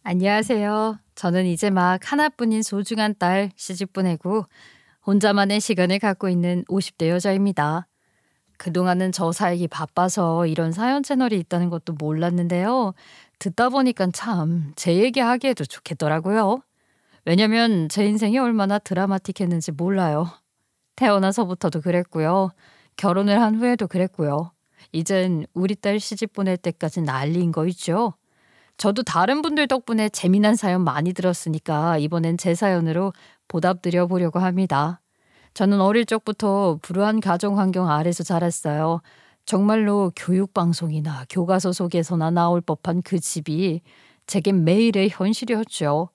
안녕하세요. 저는 이제 막 하나뿐인 소중한 딸 시집 보내고 혼자만의 시간을 갖고 있는 50대 여자입니다. 그동안은 저 살기 바빠서 이런 사연 채널이 있다는 것도 몰랐는데요. 듣다 보니까 참 제 얘기하기에도 좋겠더라고요. 왜냐면 제 인생이 얼마나 드라마틱했는지 몰라요. 태어나서부터도 그랬고요. 결혼을 한 후에도 그랬고요. 이젠 우리 딸 시집 보낼 때까지 난리인 거 있죠. 저도 다른 분들 덕분에 재미난 사연 많이 들었으니까 이번엔 제 사연으로 보답드려 보려고 합니다. 저는 어릴 적부터 불우한 가정 환경 아래서 자랐어요. 정말로 교육방송이나 교과서 속에서나 나올 법한 그 집이 제겐 매일의 현실이었죠.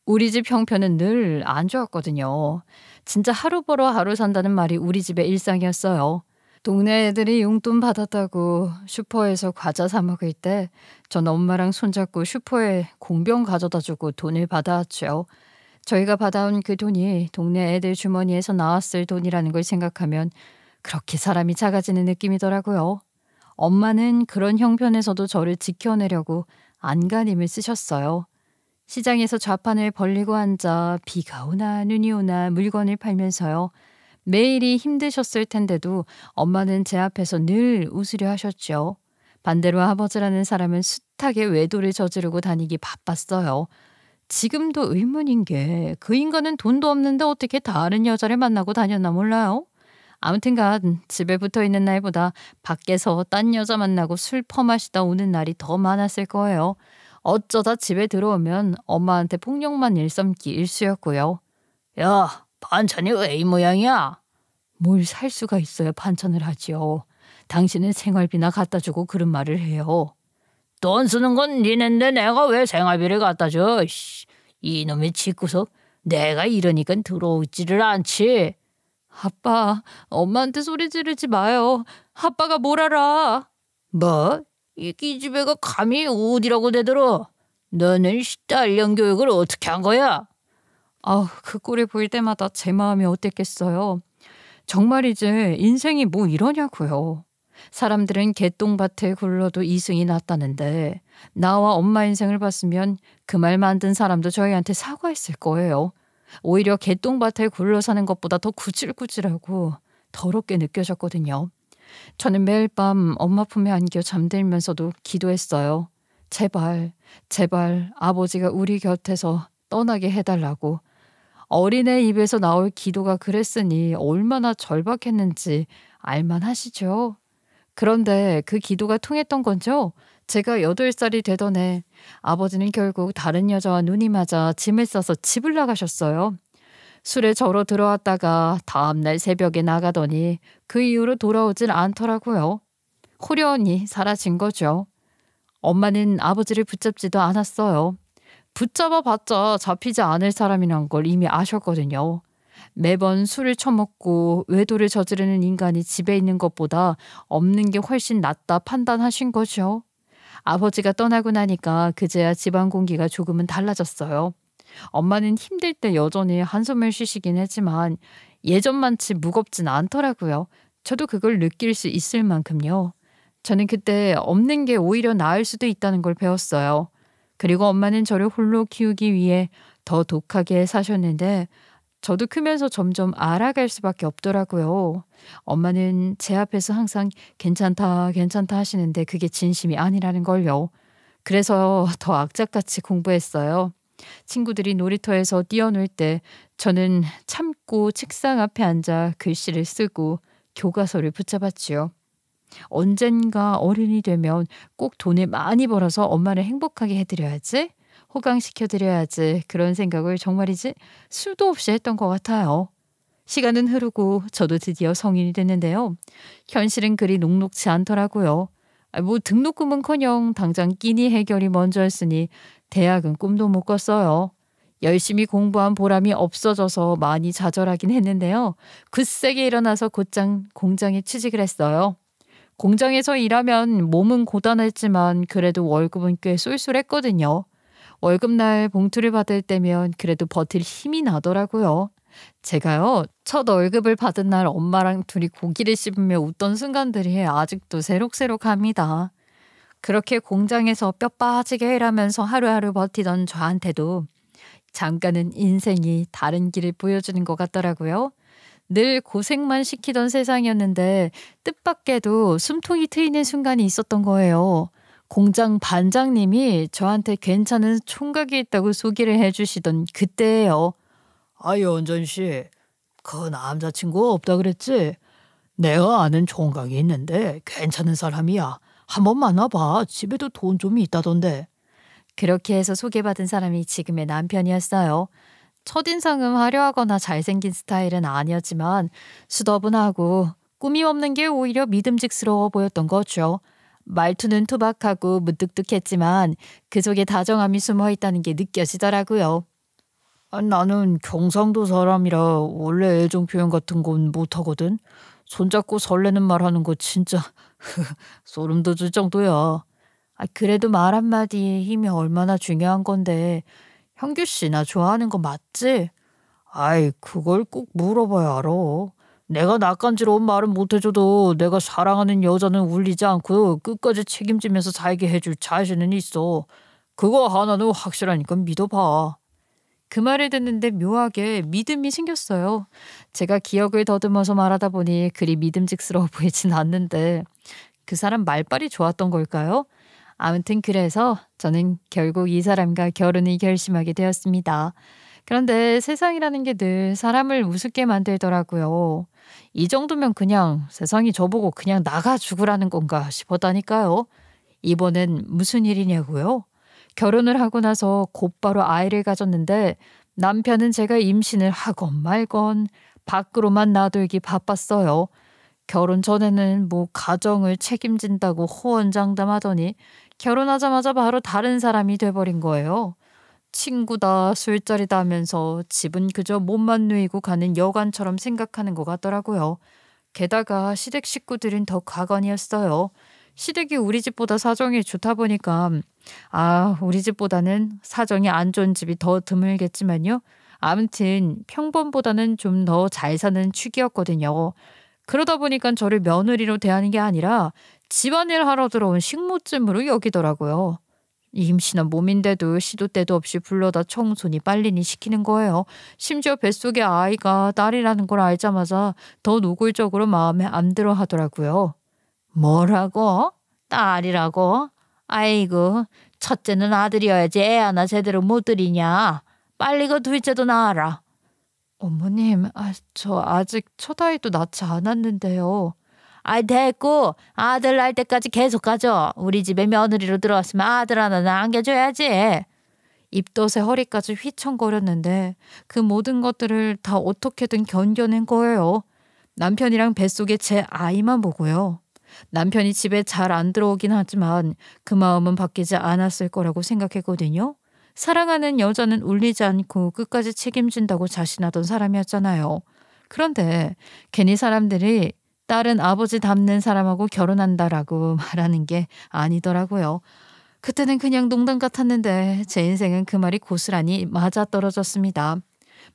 우리 집 형편은 늘 안 좋았거든요. 진짜 하루 벌어 하루 산다는 말이 우리 집의 일상이었어요. 동네 애들이 용돈 받았다고 슈퍼에서 과자 사 먹을 때 전 엄마랑 손잡고 슈퍼에 공병 가져다 주고 돈을 받아왔죠. 저희가 받아온 그 돈이 동네 애들 주머니에서 나왔을 돈이라는 걸 생각하면 그렇게 사람이 작아지는 느낌이더라고요. 엄마는 그런 형편에서도 저를 지켜내려고 안간힘을 쓰셨어요. 시장에서 좌판을 벌리고 앉아 비가 오나 눈이 오나 물건을 팔면서요. 매일이 힘드셨을 텐데도 엄마는 제 앞에서 늘 웃으려 하셨죠. 반대로 아버지라는 사람은 숱하게 외도를 저지르고 다니기 바빴어요. 지금도 의문인 게 그 인간은 돈도 없는데 어떻게 다른 여자를 만나고 다녔나 몰라요. 아무튼간 집에 붙어 있는 날보다 밖에서 딴 여자 만나고 술 퍼마시다 오는 날이 더 많았을 거예요. 어쩌다 집에 들어오면 엄마한테 폭력만 일삼기 일쑤였고요. 야, 반찬이 왜 이 모양이야? 뭘 살 수가 있어야 반찬을 하지요. 당신은 생활비나 갖다 주고 그런 말을 해요. 돈 쓰는 건 니넨데 내가 왜 생활비를 갖다 줘? 이놈의 집구석. 내가 이러니까 들어오지를 않지. 아빠, 엄마한테 소리 지르지 마요. 아빠가 뭘 알아? 뭐? 이 기집애가 감히 어디라고 대들어? 너는 딸년 교육을 어떻게 한 거야? 그 꼴을 볼 때마다 제 마음이 어땠겠어요. 정말이지 인생이 뭐 이러냐고요. 사람들은 개똥밭에 굴러도 이승이 났다는데 나와 엄마 인생을 봤으면 그 말 만든 사람도 저희한테 사과했을 거예요. 오히려 개똥밭에 굴러 사는 것보다 더 구질구질하고 더럽게 느껴졌거든요. 저는 매일 밤 엄마 품에 안겨 잠들면서도 기도했어요. 제발, 제발 아버지가 우리 곁에서 떠나게 해달라고. 어린애 입에서 나올 기도가 그랬으니 얼마나 절박했는지 알만하시죠? 그런데 그 기도가 통했던 건죠? 제가 8살이 되던 해 아버지는 결국 다른 여자와 눈이 맞아 짐을 싸서 집을 나가셨어요. 술에 절어 들어왔다가 다음날 새벽에 나가더니 그 이후로 돌아오질 않더라고요. 호련히 사라진 거죠. 엄마는 아버지를 붙잡지도 않았어요. 붙잡아 봤자 잡히지 않을 사람이란 걸 이미 아셨거든요. 매번 술을 처먹고 외도를 저지르는 인간이 집에 있는 것보다 없는 게 훨씬 낫다 판단하신 거죠. 아버지가 떠나고 나니까 그제야 집안 공기가 조금은 달라졌어요. 엄마는 힘들 때 여전히 한숨을 쉬시긴 했지만 예전만치 무겁진 않더라고요. 저도 그걸 느낄 수 있을 만큼요. 저는 그때 없는 게 오히려 나을 수도 있다는 걸 배웠어요. 그리고 엄마는 저를 홀로 키우기 위해 더 독하게 사셨는데 저도 크면서 점점 알아갈 수밖에 없더라고요. 엄마는 제 앞에서 항상 괜찮다, 괜찮다 하시는데 그게 진심이 아니라는 걸요. 그래서 더 악착같이 공부했어요. 친구들이 놀이터에서 뛰어놀 때 저는 참고 책상 앞에 앉아 글씨를 쓰고 교과서를 붙잡았지요. 언젠가 어른이 되면 꼭 돈을 많이 벌어서 엄마를 행복하게 해드려야지, 호강시켜드려야지 그런 생각을 정말이지 수도 없이 했던 것 같아요. 시간은 흐르고 저도 드디어 성인이 됐는데요. 현실은 그리 녹록지 않더라고요. 뭐 등록금은커녕 당장 끼니 해결이 먼저였으니 대학은 꿈도 못 꿨어요. 열심히 공부한 보람이 없어져서 많이 좌절하긴 했는데요. 굳세게 일어나서 곧장 공장에 취직을 했어요. 공장에서 일하면 몸은 고단했지만 그래도 월급은 꽤 쏠쏠했거든요. 월급날 봉투를 받을 때면 그래도 버틸 힘이 나더라고요. 제가요, 첫 월급을 받은 날 엄마랑 둘이 고기를 씹으며 웃던 순간들이 아직도 새록새록합니다. 그렇게 공장에서 뼈 빠지게 일하면서 하루하루 버티던 저한테도 잠깐은 인생이 다른 길을 보여주는 것 같더라고요. 늘 고생만 시키던 세상이었는데 뜻밖에도 숨통이 트이는 순간이 있었던 거예요. 공장 반장님이 저한테 괜찮은 총각이 있다고 소개를 해주시던 그때예요. 아이, 연전 씨, 그 남자친구 없다 그랬지? 내가 아는 총각이 있는데 괜찮은 사람이야. 한번 만나봐. 집에도 돈 좀 있다던데. 그렇게 해서 소개받은 사람이 지금의 남편이었어요. 첫인상은 화려하거나 잘생긴 스타일은 아니었지만 수더분하고 꾸밈 없는 게 오히려 믿음직스러워 보였던 거죠. 말투는 투박하고 무뚝뚝했지만 그 속에 다정함이 숨어 있다는 게 느껴지더라고요. 나는 경상도 사람이라 원래 애정 표현 같은 건 못하거든. 손잡고 설레는 말 하는 거 진짜 소름 돋을 정도야. 그래도 말 한마디의 힘이 얼마나 중요한 건데. 형규 씨, 나 좋아하는 거 맞지? 아이, 그걸 꼭 물어봐야 알아. 내가 낯간지러운 말은 못해줘도 내가 사랑하는 여자는 울리지 않고 끝까지 책임지면서 살게 해줄 자신은 있어. 그거 하나는 확실하니까 믿어봐. 그 말을 듣는데 묘하게 믿음이 생겼어요. 제가 기억을 더듬어서 말하다 보니 그리 믿음직스러워 보이진 않는데 그 사람 말빨이 좋았던 걸까요? 아무튼 그래서 저는 결국 이 사람과 결혼을 결심하게 되었습니다. 그런데 세상이라는 게 늘 사람을 우습게 만들더라고요. 이 정도면 그냥 세상이 저보고 그냥 나가 죽으라는 건가 싶었다니까요. 이번엔 무슨 일이냐고요? 결혼을 하고 나서 곧바로 아이를 가졌는데 남편은 제가 임신을 하건 말건 밖으로만 놔두기 바빴어요. 결혼 전에는 뭐 가정을 책임진다고 호언장담하더니 결혼하자마자 바로 다른 사람이 돼버린 거예요. 친구다, 술자리다 하면서 집은 그저 몸만 누이고 가는 여관처럼 생각하는 것 같더라고요. 게다가 시댁 식구들은 더 가관이었어요. 시댁이 우리 집보다 사정이 좋다 보니까 우리 집보다는 사정이 안 좋은 집이 더 드물겠지만요. 아무튼 평범보다는 좀 더 잘 사는 축이었거든요. 그러다 보니까 저를 며느리로 대하는 게 아니라 집안일 하러 들어온 식모쯤으로 여기더라고요. 임신한 몸인데도 시도 때도 없이 불러다 청소니 빨리니 시키는 거예요. 심지어 뱃속에 아이가 딸이라는 걸 알자마자 더 노골적으로 마음에 안 들어 하더라고요. 뭐라고? 딸이라고? 아이고, 첫째는 아들이어야지 애 하나 제대로 못 들이냐. 빨리 그 둘째도 낳아라. 어머님, 저 아직 첫 아이도 낳지 않았는데요. 됐고 아들 낳을 때까지 계속 가져. 우리 집에 며느리로 들어왔으면 아들 하나는 안겨줘야지. 입덧에 허리까지 휘청거렸는데 그 모든 것들을 다 어떻게든 견뎌낸 거예요. 남편이랑 뱃속에 제 아이만 보고요. 남편이 집에 잘 안 들어오긴 하지만 그 마음은 바뀌지 않았을 거라고 생각했거든요. 사랑하는 여자는 울리지 않고 끝까지 책임진다고 자신하던 사람이었잖아요. 그런데 괜히 사람들이 딸은 아버지 닮는 사람하고 결혼한다라고 말하는 게 아니더라고요. 그때는 그냥 농담 같았는데 제 인생은 그 말이 고스란히 맞아떨어졌습니다.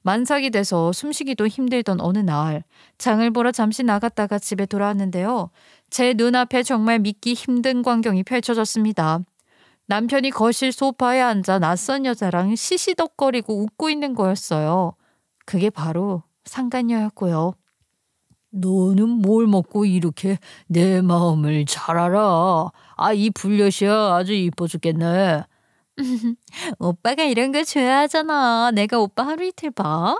만삭이 돼서 숨쉬기도 힘들던 어느 날 장을 보러 잠시 나갔다가 집에 돌아왔는데요. 제 눈앞에 정말 믿기 힘든 광경이 펼쳐졌습니다. 남편이 거실 소파에 앉아 낯선 여자랑 시시덕거리고 웃고 있는 거였어요. 그게 바로 상간녀였고요. 너는 뭘 먹고 이렇게 내 마음을 잘 알아. 이 불려시야 아주 이뻐 죽겠네. 오빠가 이런 거 좋아하잖아. 내가 오빠 하루 이틀 봐.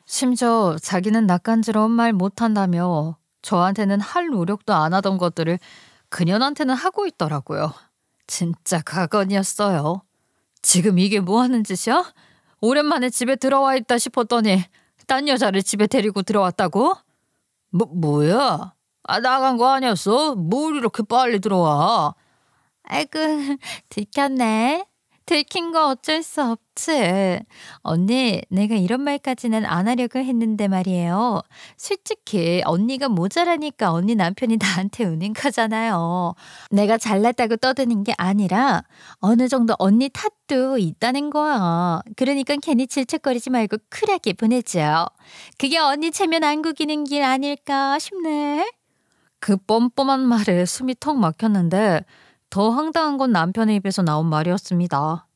심지어 자기는 낯간지러운 말 못한다며 저한테는 할 노력도 안 하던 것들을 그년한테는 하고 있더라고요. 진짜 가건이었어요. 지금 이게 뭐 하는 짓이야? 오랜만에 집에 들어와 있다 싶었더니 딴 여자를 집에 데리고 들어왔다고? 뭐야? 나간 거 아니었어? 뭘 이렇게 빨리 들어와? 아이고, 들켰네. 들킨 거 어쩔 수 없지. 언니, 내가 이런 말까지는 안 하려고 했는데 말이에요. 솔직히 언니가 모자라니까 언니 남편이 나한테 우는 거잖아요. 내가 잘났다고 떠드는 게 아니라 어느 정도 언니 탓도 있다는 거야. 그러니까 괜히 질척거리지 말고 쿨하게 보내죠. 그게 언니 체면 안 구기는 길 아닐까 싶네. 그 뻔뻔한 말에 숨이 턱 막혔는데 더 황당한 건 남편의 입에서 나온 말이었습니다.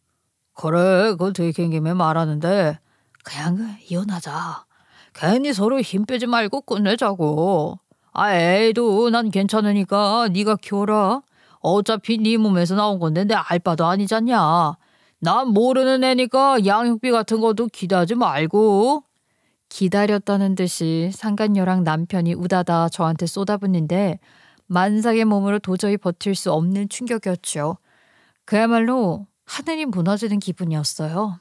그래, 그거 들킨 김에 말하는데 그냥 이혼하자. 괜히 서로 힘 빼지 말고 끝내자고. 애도 난 괜찮으니까 네가 키워라. 어차피 네 몸에서 나온 건데 내 알바도 아니잖냐. 난 모르는 애니까 양육비 같은 것도 기대하지 말고. 기다렸다는 듯이 상간녀랑 남편이 우다다 저한테 쏟아붓는데 만삭의 몸으로 도저히 버틸 수 없는 충격이었죠. 그야말로 하늘이 무너지는 기분이었어요.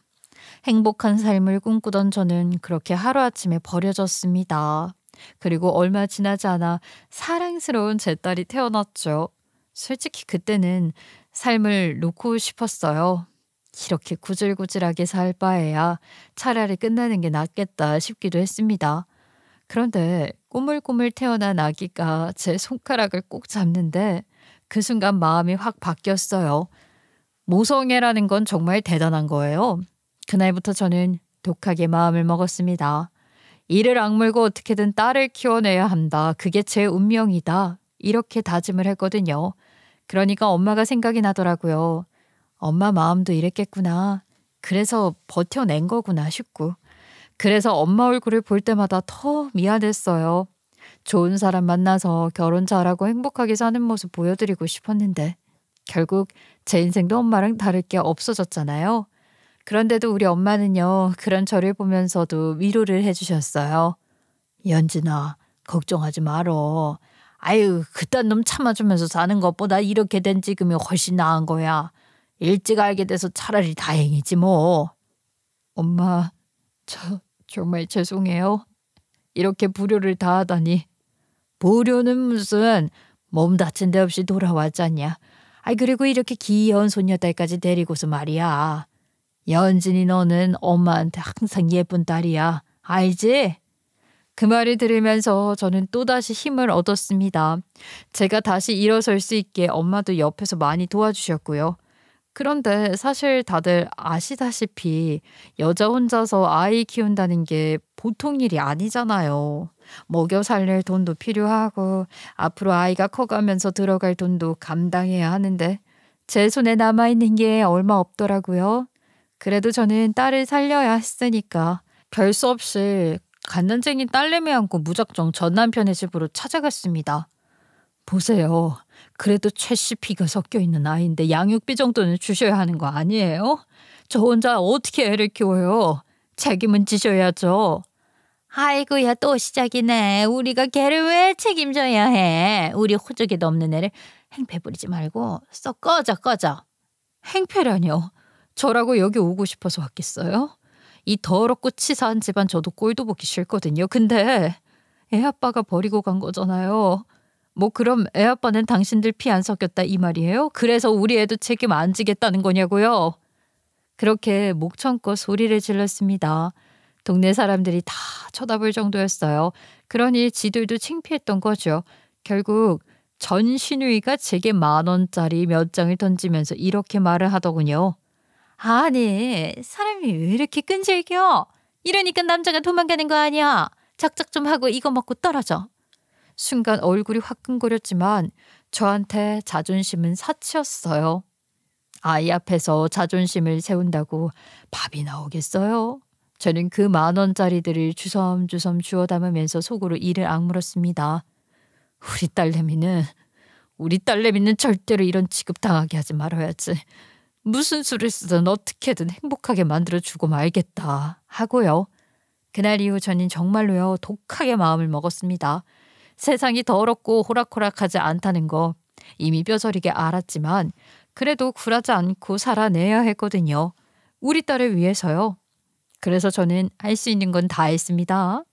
행복한 삶을 꿈꾸던 저는 그렇게 하루아침에 버려졌습니다. 그리고 얼마 지나지 않아 사랑스러운 제 딸이 태어났죠. 솔직히 그때는 삶을 놓고 싶었어요. 이렇게 구질구질하게 살 바에야 차라리 끝나는 게 낫겠다 싶기도 했습니다. 그런데 꼬물꼬물 태어난 아기가 제 손가락을 꼭 잡는데 그 순간 마음이 확 바뀌었어요. 모성애라는 건 정말 대단한 거예요. 그날부터 저는 독하게 마음을 먹었습니다. 이를 악물고 어떻게든 딸을 키워내야 한다. 그게 제 운명이다. 이렇게 다짐을 했거든요. 그러니까 엄마가 생각이 나더라고요. 엄마 마음도 이랬겠구나. 그래서 버텨낸 거구나 싶고. 그래서 엄마 얼굴을 볼 때마다 더 미안했어요. 좋은 사람 만나서 결혼 잘하고 행복하게 사는 모습 보여드리고 싶었는데 결국 제 인생도 엄마랑 다를 게 없어졌잖아요. 그런데도 우리 엄마는요. 그런 저를 보면서도 위로를 해주셨어요. 연진아, 걱정하지 말어. 아유, 그딴 놈 참아주면서 사는 것보다 이렇게 된 지금이 훨씬 나은 거야. 일찍 알게 돼서 차라리 다행이지 뭐. 엄마, 저 정말 죄송해요. 이렇게 불효를 다하다니. 불효는 무슨, 몸 다친 데 없이 돌아왔잖냐. 그리고 이렇게 귀여운 손녀딸까지 데리고서 말이야. 연진이 너는 엄마한테 항상 예쁜 딸이야. 알지? 그 말을 들으면서 저는 또다시 힘을 얻었습니다. 제가 다시 일어설 수 있게 엄마도 옆에서 많이 도와주셨고요. 그런데 사실 다들 아시다시피 여자 혼자서 아이 키운다는 게 보통 일이 아니잖아요. 먹여 살릴 돈도 필요하고 앞으로 아이가 커가면서 들어갈 돈도 감당해야 하는데 제 손에 남아있는 게 얼마 없더라고요. 그래도 저는 딸을 살려야 했으니까 별 수 없이 갓난쟁이 딸내미 안고 무작정 전 남편의 집으로 찾아갔습니다. 보세요. 그래도 최씨 피가 섞여 있는 아이인데 양육비 정도는 주셔야 하는 거 아니에요? 저 혼자 어떻게 애를 키워요? 책임은 지셔야죠. 아이고야 또 시작이네. 우리가 걔를 왜 책임져야 해. 우리 호적에도 없는 애를 행패 부리지 말고 썩 꺼져. 행패라뇨. 저라고 여기 오고 싶어서 왔겠어요? 이 더럽고 치사한 집안 저도 꼴도 보기 싫거든요. 근데 애아빠가 버리고 간 거잖아요. 뭐 그럼 애아빠는 당신들 피 안 섞였다 이 말이에요? 그래서 우리 애도 책임 안 지겠다는 거냐고요? 그렇게 목청껏 소리를 질렀습니다. 동네 사람들이 다 쳐다볼 정도였어요. 그러니 지들도 창피했던 거죠. 결국 전 시누이가 제게 10,000원짜리 몇 장을 던지면서 이렇게 말을 하더군요. 아니 사람이 왜 이렇게 끈질겨? 이러니까 남자가 도망가는 거 아니야. 작작 좀 하고 이거 먹고 떨어져. 순간 얼굴이 화끈거렸지만 저한테 자존심은 사치였어요. 아이 앞에서 자존심을 세운다고 밥이 나오겠어요? 저는 그 10,000원짜리들을 주섬주섬 주워 담으면서 속으로 이를 악물었습니다. 우리 딸내미는 절대로 이런 취급당하게 하지 말아야지. 무슨 수를 쓰든 어떻게든 행복하게 만들어주고 말겠다 하고요. 그날 이후 저는 정말로요 독하게 마음을 먹었습니다. 세상이 더럽고 호락호락하지 않다는 거 이미 뼈저리게 알았지만 그래도 굴하지 않고 살아내야 했거든요. 우리 딸을 위해서요. 그래서 저는 할 수 있는 건 다 했습니다.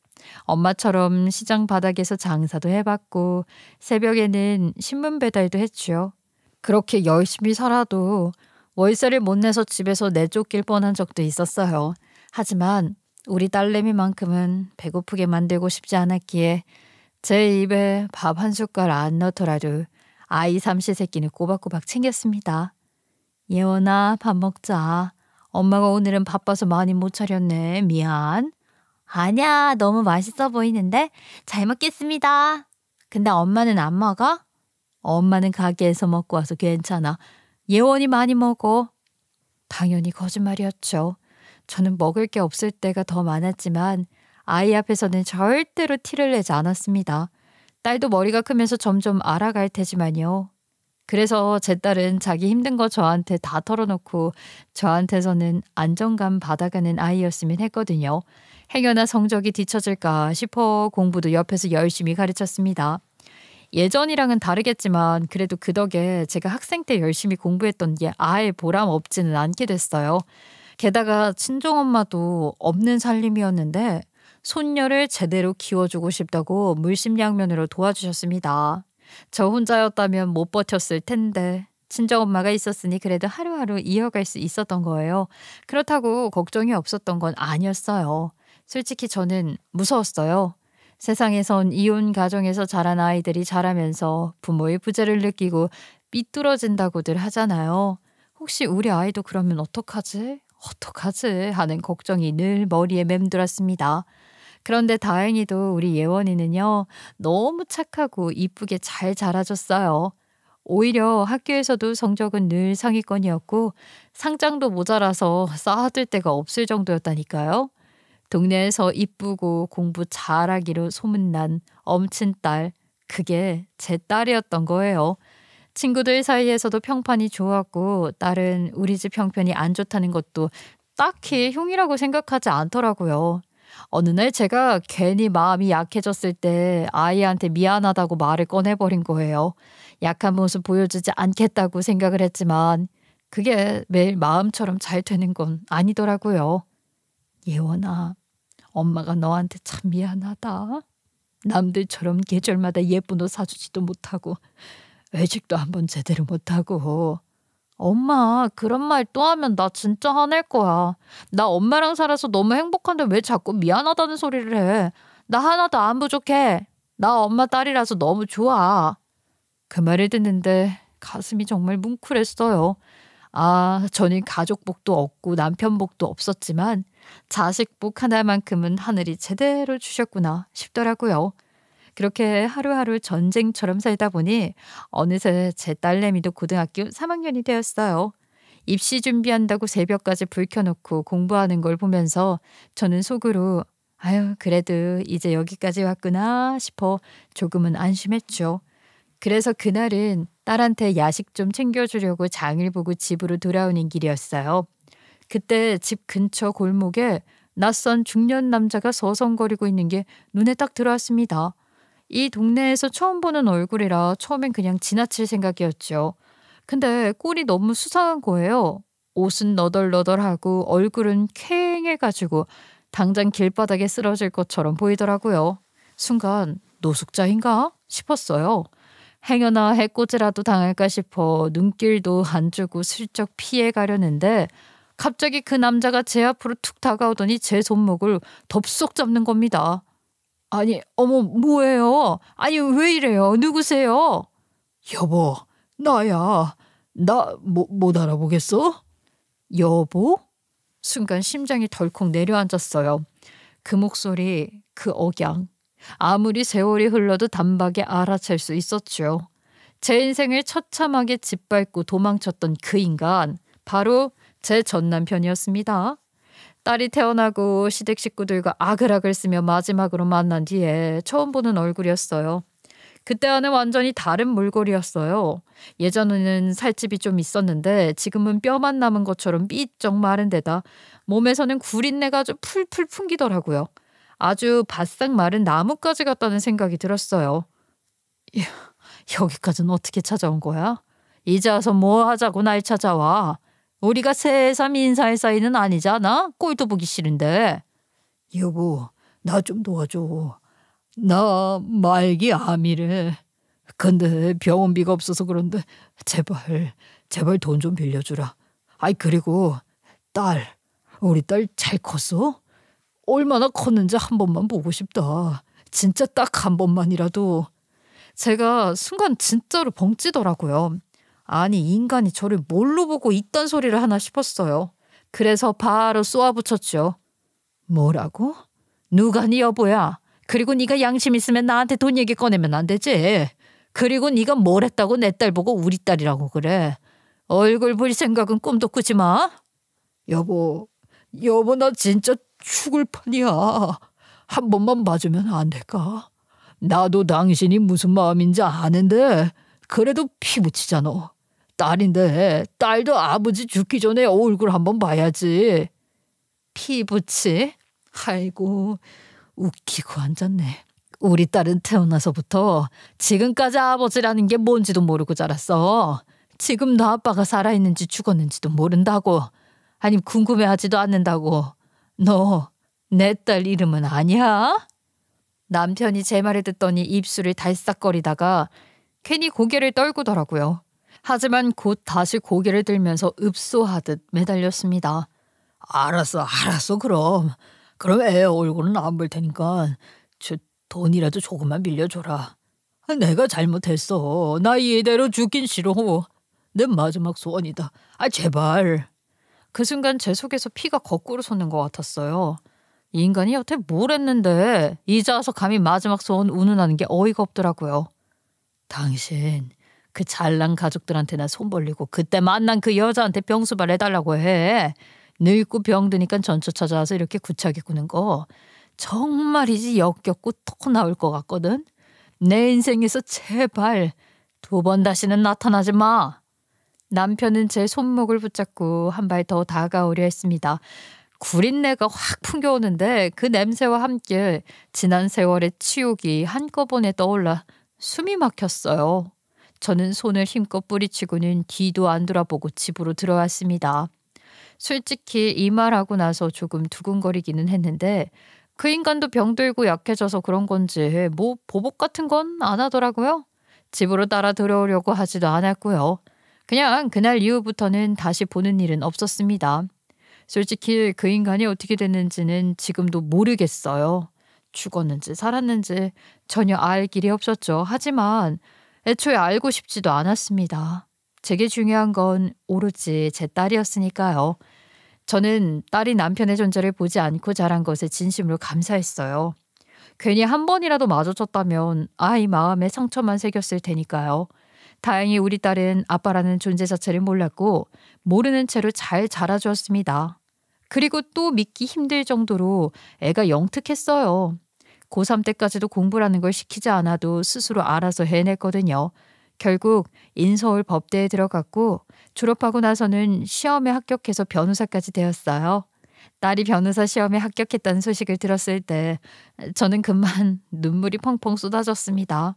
엄마처럼 시장 바닥에서 장사도 해봤고 새벽에는 신문 배달도 했죠. 그렇게 열심히 살아도 월세를 못 내서 집에서 내쫓길 뻔한 적도 있었어요. 하지만 우리 딸내미만큼은 배고프게 만들고 싶지 않았기에 제 입에 밥 한 숟갈 안 넣더라도 아이 삼시세끼는 꼬박꼬박 챙겼습니다. 예원아 밥 먹자. 엄마가 오늘은 바빠서 많이 못 차렸네. 미안. 아니야 너무 맛있어 보이는데 잘 먹겠습니다. 근데 엄마는 안 먹어? 엄마는 가게에서 먹고 와서 괜찮아. 예원이 많이 먹어. 당연히 거짓말이었죠. 저는 먹을 게 없을 때가 더 많았지만 아이 앞에서는 절대로 티를 내지 않았습니다. 딸도 머리가 크면서 점점 알아갈 테지만요. 그래서 제 딸은 자기 힘든 거 저한테 다 털어놓고 저한테서는 안정감 받아가는 아이였으면 했거든요. 행여나 성적이 뒤처질까 싶어 공부도 옆에서 열심히 가르쳤습니다. 예전이랑은 다르겠지만 그래도 그 덕에 제가 학생 때 열심히 공부했던 게 아예 보람 없지는 않게 됐어요. 게다가 친정엄마도 없는 살림이었는데 손녀를 제대로 키워주고 싶다고 물심양면으로 도와주셨습니다. 저 혼자였다면 못 버텼을 텐데 친정엄마가 있었으니 그래도 하루하루 이어갈 수 있었던 거예요. 그렇다고 걱정이 없었던 건 아니었어요. 솔직히 저는 무서웠어요. 세상에선 이혼 가정에서 자란 아이들이 자라면서 부모의 부재를 느끼고 삐뚤어진다고들 하잖아요. 혹시 우리 아이도 그러면 어떡하지 하는 걱정이 늘 머리에 맴돌았습니다. 그런데 다행히도 우리 예원이는요, 너무 착하고 이쁘게 잘 자라줬어요. 오히려 학교에서도 성적은 늘 상위권이었고 상장도 모자라서 쌓아둘 데가 없을 정도였다니까요. 동네에서 이쁘고 공부 잘하기로 소문난 엄친 딸, 그게 제 딸이었던 거예요. 친구들 사이에서도 평판이 좋았고 딸은 우리 집 형편이 안 좋다는 것도 딱히 흉이라고 생각하지 않더라고요. 어느 날 제가 괜히 마음이 약해졌을 때 아이한테 미안하다고 말을 꺼내버린 거예요. 약한 모습 보여주지 않겠다고 생각을 했지만 그게 매일 마음처럼 잘 되는 건 아니더라고요. 예원아, 엄마가 너한테 참 미안하다. 남들처럼 계절마다 예쁜 옷 사주지도 못하고 외식도 한번 제대로 못하고. 엄마, 그런 말 또 하면 나 진짜 화낼 거야. 나 엄마랑 살아서 너무 행복한데 왜 자꾸 미안하다는 소리를 해. 나 하나도 안 부족해. 나 엄마 딸이라서 너무 좋아. 그 말을 듣는데 가슴이 정말 뭉클했어요. 아, 저는 가족복도 없고 남편복도 없었지만 자식복 하나만큼은 하늘이 제대로 주셨구나 싶더라고요. 그렇게 하루하루 전쟁처럼 살다 보니 어느새 제 딸내미도 고등학교 3학년이 되었어요. 입시 준비한다고 새벽까지 불 켜놓고 공부하는 걸 보면서 저는 속으로 아유, 그래도 이제 여기까지 왔구나 싶어 조금은 안심했죠. 그래서 그날은 딸한테 야식 좀 챙겨주려고 장을 보고 집으로 돌아오는 길이었어요. 그때 집 근처 골목에 낯선 중년 남자가 서성거리고 있는 게 눈에 딱 들어왔습니다. 이 동네에서 처음 보는 얼굴이라 처음엔 그냥 지나칠 생각이었죠. 근데 꼴이 너무 수상한 거예요. 옷은 너덜너덜하고 얼굴은 쾌행해가지고 당장 길바닥에 쓰러질 것처럼 보이더라고요. 순간 노숙자인가 싶었어요. 행여나 해코지라도 당할까 싶어 눈길도 안 주고 슬쩍 피해 가려는데 갑자기 그 남자가 제 앞으로 툭 다가오더니 제 손목을 덥석 잡는 겁니다. 아니, 어머, 뭐예요? 아니, 왜 이래요? 누구세요? 여보, 나야. 나 못 알아보겠어? 여보? 순간 심장이 덜컥 내려앉았어요. 그 목소리, 그 억양. 아무리 세월이 흘러도 단박에 알아챌 수 있었죠. 제 인생을 처참하게 짓밟고 도망쳤던 그 인간, 바로 제 전남편이었습니다. 딸이 태어나고 시댁 식구들과 아글아글 쓰며 마지막으로 만난 뒤에 처음 보는 얼굴이었어요. 그때와는 완전히 다른 몰골이었어요. 예전에는 살집이 좀 있었는데 지금은 뼈만 남은 것처럼 삐쩍 마른 데다 몸에서는 구린내가 아주 풀풀 풍기더라고요. 아주 바싹 마른 나뭇가지 같다는 생각이 들었어요. 여기까지는 어떻게 찾아온 거야? 이제 와서 뭐 하자고 날 찾아와. 우리가 새삼 인사할 사이는 아니잖아. 꼴도 보기 싫은데. 여보, 나 좀 도와줘. 나 말기 암이래. 근데 병원비가 없어서 그런데 제발 돈 좀 빌려주라. 아이, 그리고 우리 딸 잘 컸어? 얼마나 컸는지 한 번만 보고 싶다. 진짜 딱 한 번만이라도. 제가 순간 진짜로 벙찌더라고요. 아니, 인간이 저를 뭘로 보고 이딴 소리를 하나 싶었어요. 그래서 바로 쏘아붙였죠. 뭐라고? 누가 네 여보야? 그리고 네가 양심 있으면 나한테 돈 얘기 꺼내면 안 되지. 그리고 네가 뭘 했다고 내 딸 보고 우리 딸이라고 그래. 얼굴 볼 생각은 꿈도 꾸지 마. 여보 나 진짜 죽을 판이야. 한 번만 봐주면 안 될까? 나도 당신이 무슨 마음인지 아는데 그래도 피부치잖아. 딸인데 딸도 아버지 죽기 전에 얼굴 한번 봐야지. 피부치? 아이고 웃기고 앉았네. 우리 딸은 태어나서부터 지금까지 아버지라는 게 뭔지도 모르고 자랐어. 지금도 아빠가 살아있는지 죽었는지도 모른다고. 아니 궁금해하지도 않는다고. 너 내 딸 이름은 아니야? 남편이 제 말을 듣더니 입술을 달싹거리다가 괜히 고개를 떨구더라고요. 하지만 곧 다시 고개를 들면서 읍소하듯 매달렸습니다. 알았어 그럼 애 얼굴은 안 볼 테니까 저 돈이라도 조금만 빌려줘라. 내가 잘못했어. 나 이대로 죽긴 싫어. 내 마지막 소원이다. 제발. 그 순간 제 속에서 피가 거꾸로 솟는 것 같았어요. 이 인간이 여태 뭘 했는데 이제 와서 감히 마지막 소원 운운하는 게 어이가 없더라고요. 당신 그 잘난 가족들한테나 손 벌리고 그때 만난 그 여자한테 병수발 해달라고 해. 늙고 병드니까 전처 찾아와서 이렇게 구차게 구는 거 정말이지 역겹고 토 나올 것 같거든. 내 인생에서 제발 2번 다시는 나타나지 마. 남편은 제 손목을 붙잡고 한 발 더 다가오려 했습니다. 구린내가 확 풍겨오는데 그 냄새와 함께 지난 세월의 치욕이 한꺼번에 떠올라 숨이 막혔어요. 저는 손을 힘껏 뿌리치고는 뒤도 안 돌아보고 집으로 들어왔습니다. 솔직히 이 말하고 나서 조금 두근거리기는 했는데 그 인간도 병들고 약해져서 그런 건지 뭐 보복 같은 건 안 하더라고요. 집으로 따라 들어오려고 하지도 않았고요. 그냥 그날 이후부터는 다시 보는 일은 없었습니다. 솔직히 그 인간이 어떻게 됐는지는 지금도 모르겠어요. 죽었는지 살았는지 전혀 알 길이 없었죠. 하지만 애초에 알고 싶지도 않았습니다. 제게 중요한 건 오로지 제 딸이었으니까요. 저는 딸이 남편의 존재를 보지 않고 자란 것에 진심으로 감사했어요. 괜히 한 번이라도 마주쳤다면 아이 마음에 상처만 새겼을 테니까요. 다행히 우리 딸은 아빠라는 존재 자체를 몰랐고 모르는 채로 잘 자라주었습니다. 그리고 또 믿기 힘들 정도로 애가 영특했어요. 고3 때까지도 공부라는 걸 시키지 않아도 스스로 알아서 해냈거든요. 결국 인서울 법대에 들어갔고 졸업하고 나서는 시험에 합격해서 변호사까지 되었어요. 딸이 변호사 시험에 합격했다는 소식을 들었을 때 저는 그만 눈물이 펑펑 쏟아졌습니다.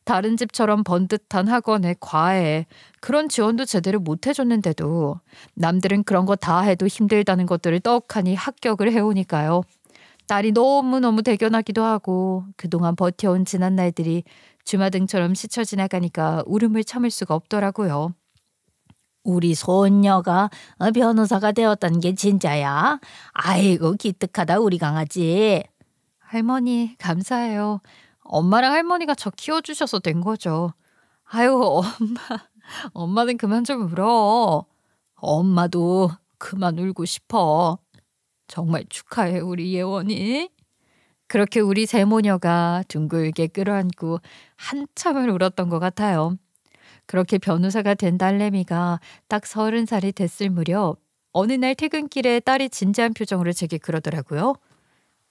다른 집처럼 번듯한 학원에 과외 그런 지원도 제대로 못 해줬는데도 남들은 그런 거 다 해도 힘들다는 것들을 떡하니 합격을 해오니까요. 딸이 너무너무 대견하기도 하고 그동안 버텨온 지난 날들이 주마등처럼 스쳐 지나가니까 울음을 참을 수가 없더라고요. 우리 손녀가 변호사가 되었다는 게 진짜야? 아이고 기특하다 우리 강아지. 할머니 감사해요. 엄마랑 할머니가 저 키워주셔서 된 거죠. 아유 엄마는 그만 좀 울어. 엄마도 그만 울고 싶어. 정말 축하해 우리 예원이. 그렇게 우리 세모녀가 둥글게 끌어안고 한참을 울었던 것 같아요. 그렇게 변호사가 된 딸내미가 딱 30살이 됐을 무렵 어느 날 퇴근길에 딸이 진지한 표정으로 제게 그러더라고요.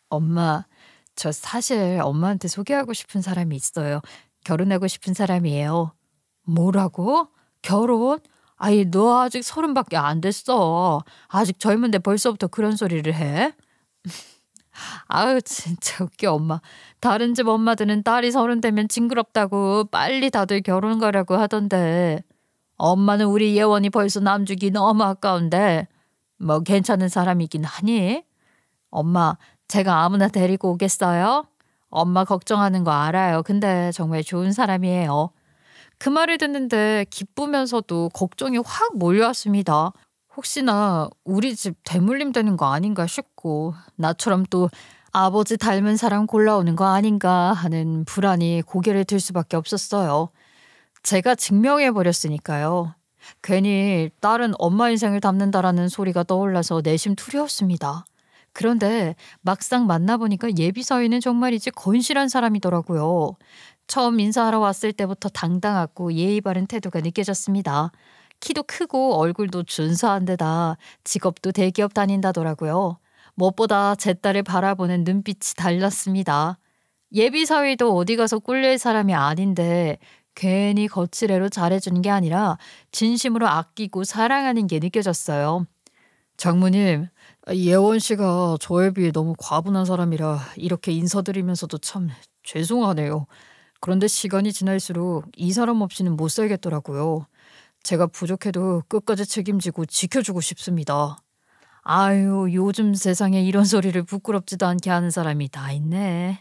엄마, 저 사실 엄마한테 소개하고 싶은 사람이 있어요. 결혼하고 싶은 사람이에요. 뭐라고? 결혼? 아이 너 아직 30밖에 안 됐어. 아직 젊은데 벌써부터 그런 소리를 해? 아유 진짜 웃겨 엄마. 다른 집 엄마들은 딸이 30 되면 징그럽다고 빨리 다들 결혼 가려고 하던데 엄마는 우리 예원이 벌써 남주기 너무 아까운데 뭐 괜찮은 사람이긴 하니? 엄마 제가 아무나 데리고 오겠어요? 엄마 걱정하는 거 알아요. 근데 정말 좋은 사람이에요. 그 말을 듣는데 기쁘면서도 걱정이 확 몰려왔습니다. 혹시나 우리 집 대물림 되는 거 아닌가 싶고 나처럼 또 아버지 닮은 사람 골라오는 거 아닌가 하는 불안이 고개를 들 수밖에 없었어요. 제가 증명해버렸으니까요. 괜히 딸은 엄마 인생을 담는다라는 소리가 떠올라서 내심 두려웠습니다. 그런데 막상 만나보니까 예비 사위는 정말이지 건실한 사람이더라고요. 처음 인사하러 왔을 때부터 당당하고 예의 바른 태도가 느껴졌습니다. 키도 크고 얼굴도 준수한 데다 직업도 대기업 다닌다더라고요. 무엇보다 제 딸을 바라보는 눈빛이 달랐습니다. 예비 사위도 어디 가서 꿀릴 사람이 아닌데 괜히 거칠애로 잘해주는 게 아니라 진심으로 아끼고 사랑하는 게 느껴졌어요. 장모님, 예원 씨가 저에 비해 너무 과분한 사람이라 이렇게 인사드리면서도 참 죄송하네요. 그런데 시간이 지날수록 이 사람 없이는 못 살겠더라고요. 제가 부족해도 끝까지 책임지고 지켜주고 싶습니다. 아유, 요즘 세상에 이런 소리를 부끄럽지도 않게 하는 사람이 다 있네.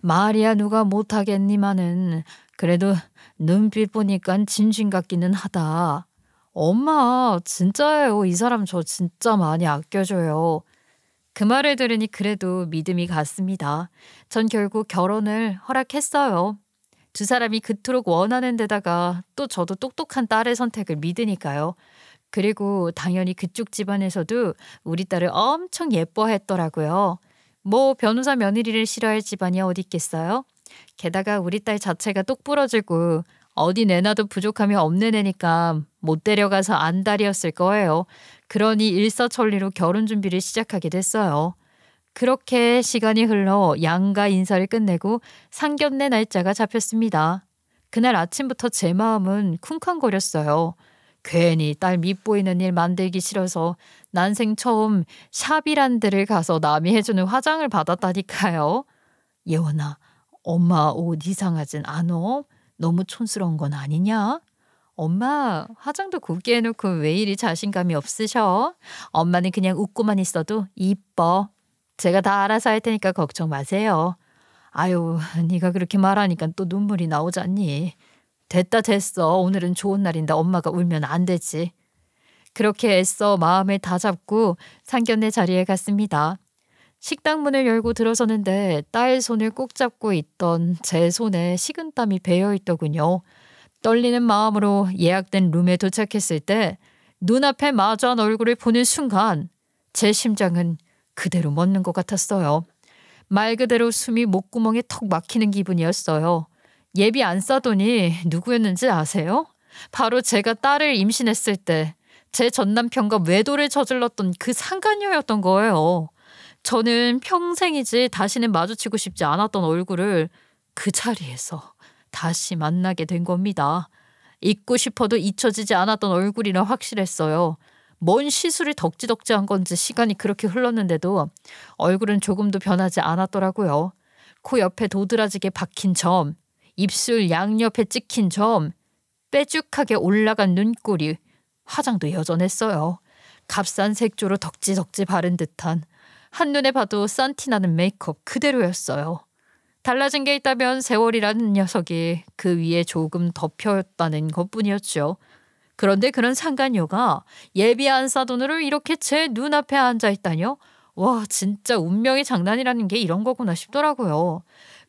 말이야 누가 못하겠니만은 그래도 눈빛 보니까 진심 같기는 하다. 엄마 진짜예요. 이 사람 저 진짜 많이 아껴줘요. 그 말을 들으니 그래도 믿음이 갔습니다. 전 결국 결혼을 허락했어요. 두 사람이 그토록 원하는 데다가 또 저도 똑똑한 딸의 선택을 믿으니까요. 그리고 당연히 그쪽 집안에서도 우리 딸을 엄청 예뻐했더라고요. 뭐 변호사 며느리를 싫어할 집안이 어디 있겠어요? 게다가 우리 딸 자체가 똑부러지고 어디 내놔도 부족함이 없는 애니까 못 데려가서 안달이었을 거예요. 그러니 일사천리로 결혼 준비를 시작하게 됐어요. 그렇게 시간이 흘러 양가 인사를 끝내고 상견례 날짜가 잡혔습니다. 그날 아침부터 제 마음은 쿵쾅거렸어요. 괜히 딸 밉보이는 일 만들기 싫어서 난생 처음 샵이란 데를 가서 남이 해주는 화장을 받았다니까요. 예원아, 엄마 옷 이상하진 않어? 너무 촌스러운 건 아니냐? 엄마 화장도 곱게 해놓고 왜 이리 자신감이 없으셔? 엄마는 그냥 웃고만 있어도 이뻐. 제가 다 알아서 할 테니까 걱정 마세요. 아유, 네가 그렇게 말하니까 또 눈물이 나오잖니. 됐다 됐어. 오늘은 좋은 날인데 엄마가 울면 안 되지. 그렇게 애써 마음을 다잡고 상견례 자리에 갔습니다. 식당 문을 열고 들어서는데 딸 손을 꼭 잡고 있던 제 손에 식은땀이 배어 있더군요. 떨리는 마음으로 예약된 룸에 도착했을 때 눈앞에 마주한 얼굴을 보는 순간 제 심장은 그대로 멎는 것 같았어요. 말 그대로 숨이 목구멍에 턱 막히는 기분이었어요. 예비 안 싸더니 누구였는지 아세요? 바로 제가 딸을 임신했을 때 제 전남편과 외도를 저질렀던 그 상간녀였던 거예요. 저는 평생이지 다시는 마주치고 싶지 않았던 얼굴을 그 자리에서 다시 만나게 된 겁니다. 잊고 싶어도 잊혀지지 않았던 얼굴이라 확실했어요. 뭔 시술을 덕지덕지한 건지 시간이 그렇게 흘렀는데도 얼굴은 조금도 변하지 않았더라고요. 코 옆에 도드라지게 박힌 점, 입술 양옆에 찍힌 점, 빼죽하게 올라간 눈꼬리, 화장도 여전했어요. 값싼 색조로 덕지덕지 바른 듯한 한눈에 봐도 싼티나는 메이크업 그대로였어요. 달라진 게 있다면 세월이라는 녀석이 그 위에 조금 덮였다는 것뿐이었죠. 그런데 그런 상간녀가 예비 안 싸돈으로 이렇게 제 눈앞에 앉아있다뇨? 와, 진짜 운명의 장난이라는 게 이런 거구나 싶더라고요.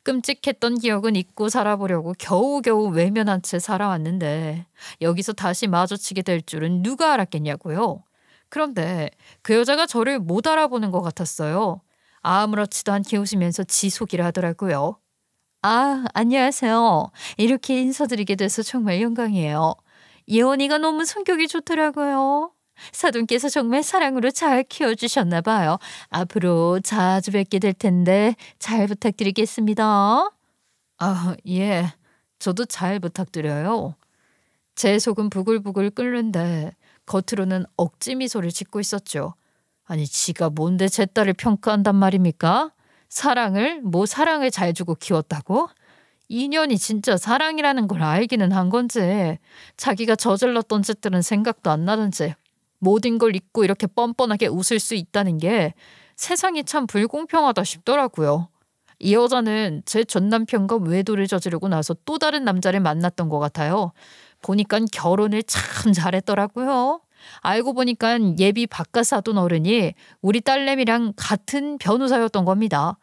끔찍했던 기억은 잊고 살아보려고 겨우겨우 외면한 채 살아왔는데 여기서 다시 마주치게 될 줄은 누가 알았겠냐고요. 그런데 그 여자가 저를 못 알아보는 것 같았어요. 아무렇지도 않게 웃으면서 지속이라 하더라고요. 아, 안녕하세요. 이렇게 인사드리게 돼서 정말 영광이에요. 예원이가 너무 성격이 좋더라고요. 사돈께서 정말 사랑으로 잘 키워주셨나 봐요. 앞으로 자주 뵙게 될 텐데 잘 부탁드리겠습니다. 아, 예. 저도 잘 부탁드려요. 제 속은 부글부글 끓는데 겉으로는 억지 미소를 짓고 있었죠. 아니, 지가 뭔데 제 딸을 평가한단 말입니까? 사랑을 잘 주고 키웠다고? 인연이 진짜 사랑이라는 걸 알기는 한 건지 자기가 저질렀던 짓들은 생각도 안 나던지 모든 걸 잊고 이렇게 뻔뻔하게 웃을 수 있다는 게 세상이 참 불공평하다 싶더라고요. 이 여자는 제 전남편과 외도를 저지르고 나서 또 다른 남자를 만났던 것 같아요. 보니까 결혼을 참 잘했더라고요. 알고 보니까 예비 바깥사돈 어른이 우리 딸내미랑 같은 변호사였던 겁니다.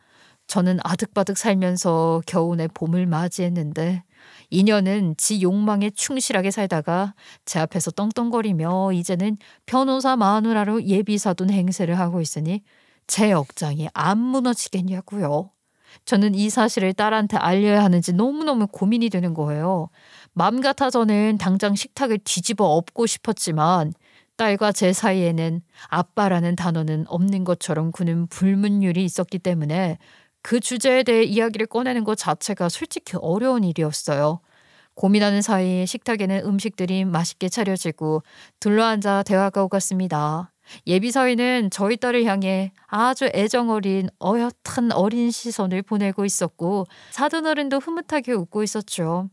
저는 아득바득 살면서 겨우내 봄을 맞이했는데 인연은 지 욕망에 충실하게 살다가 제 앞에서 떵떵거리며 이제는 변호사 마누라로 예비사돈 행세를 하고 있으니 제 억장이 안 무너지겠냐고요. 저는 이 사실을 딸한테 알려야 하는지 너무너무 고민이 되는 거예요. 맘 같아서는 당장 식탁을 뒤집어 엎고 싶었지만 딸과 제 사이에는 아빠라는 단어는 없는 것처럼 구는 불문율이 있었기 때문에 그 주제에 대해 이야기를 꺼내는 것 자체가 솔직히 어려운 일이었어요. 고민하는 사이 식탁에는 음식들이 맛있게 차려지고 둘러앉아 대화가 오갔습니다. 예비사위는 저희 딸을 향해 아주 애정어린 어엿한 어린 시선을 보내고 있었고 사돈어른도 흐뭇하게 웃고 있었죠.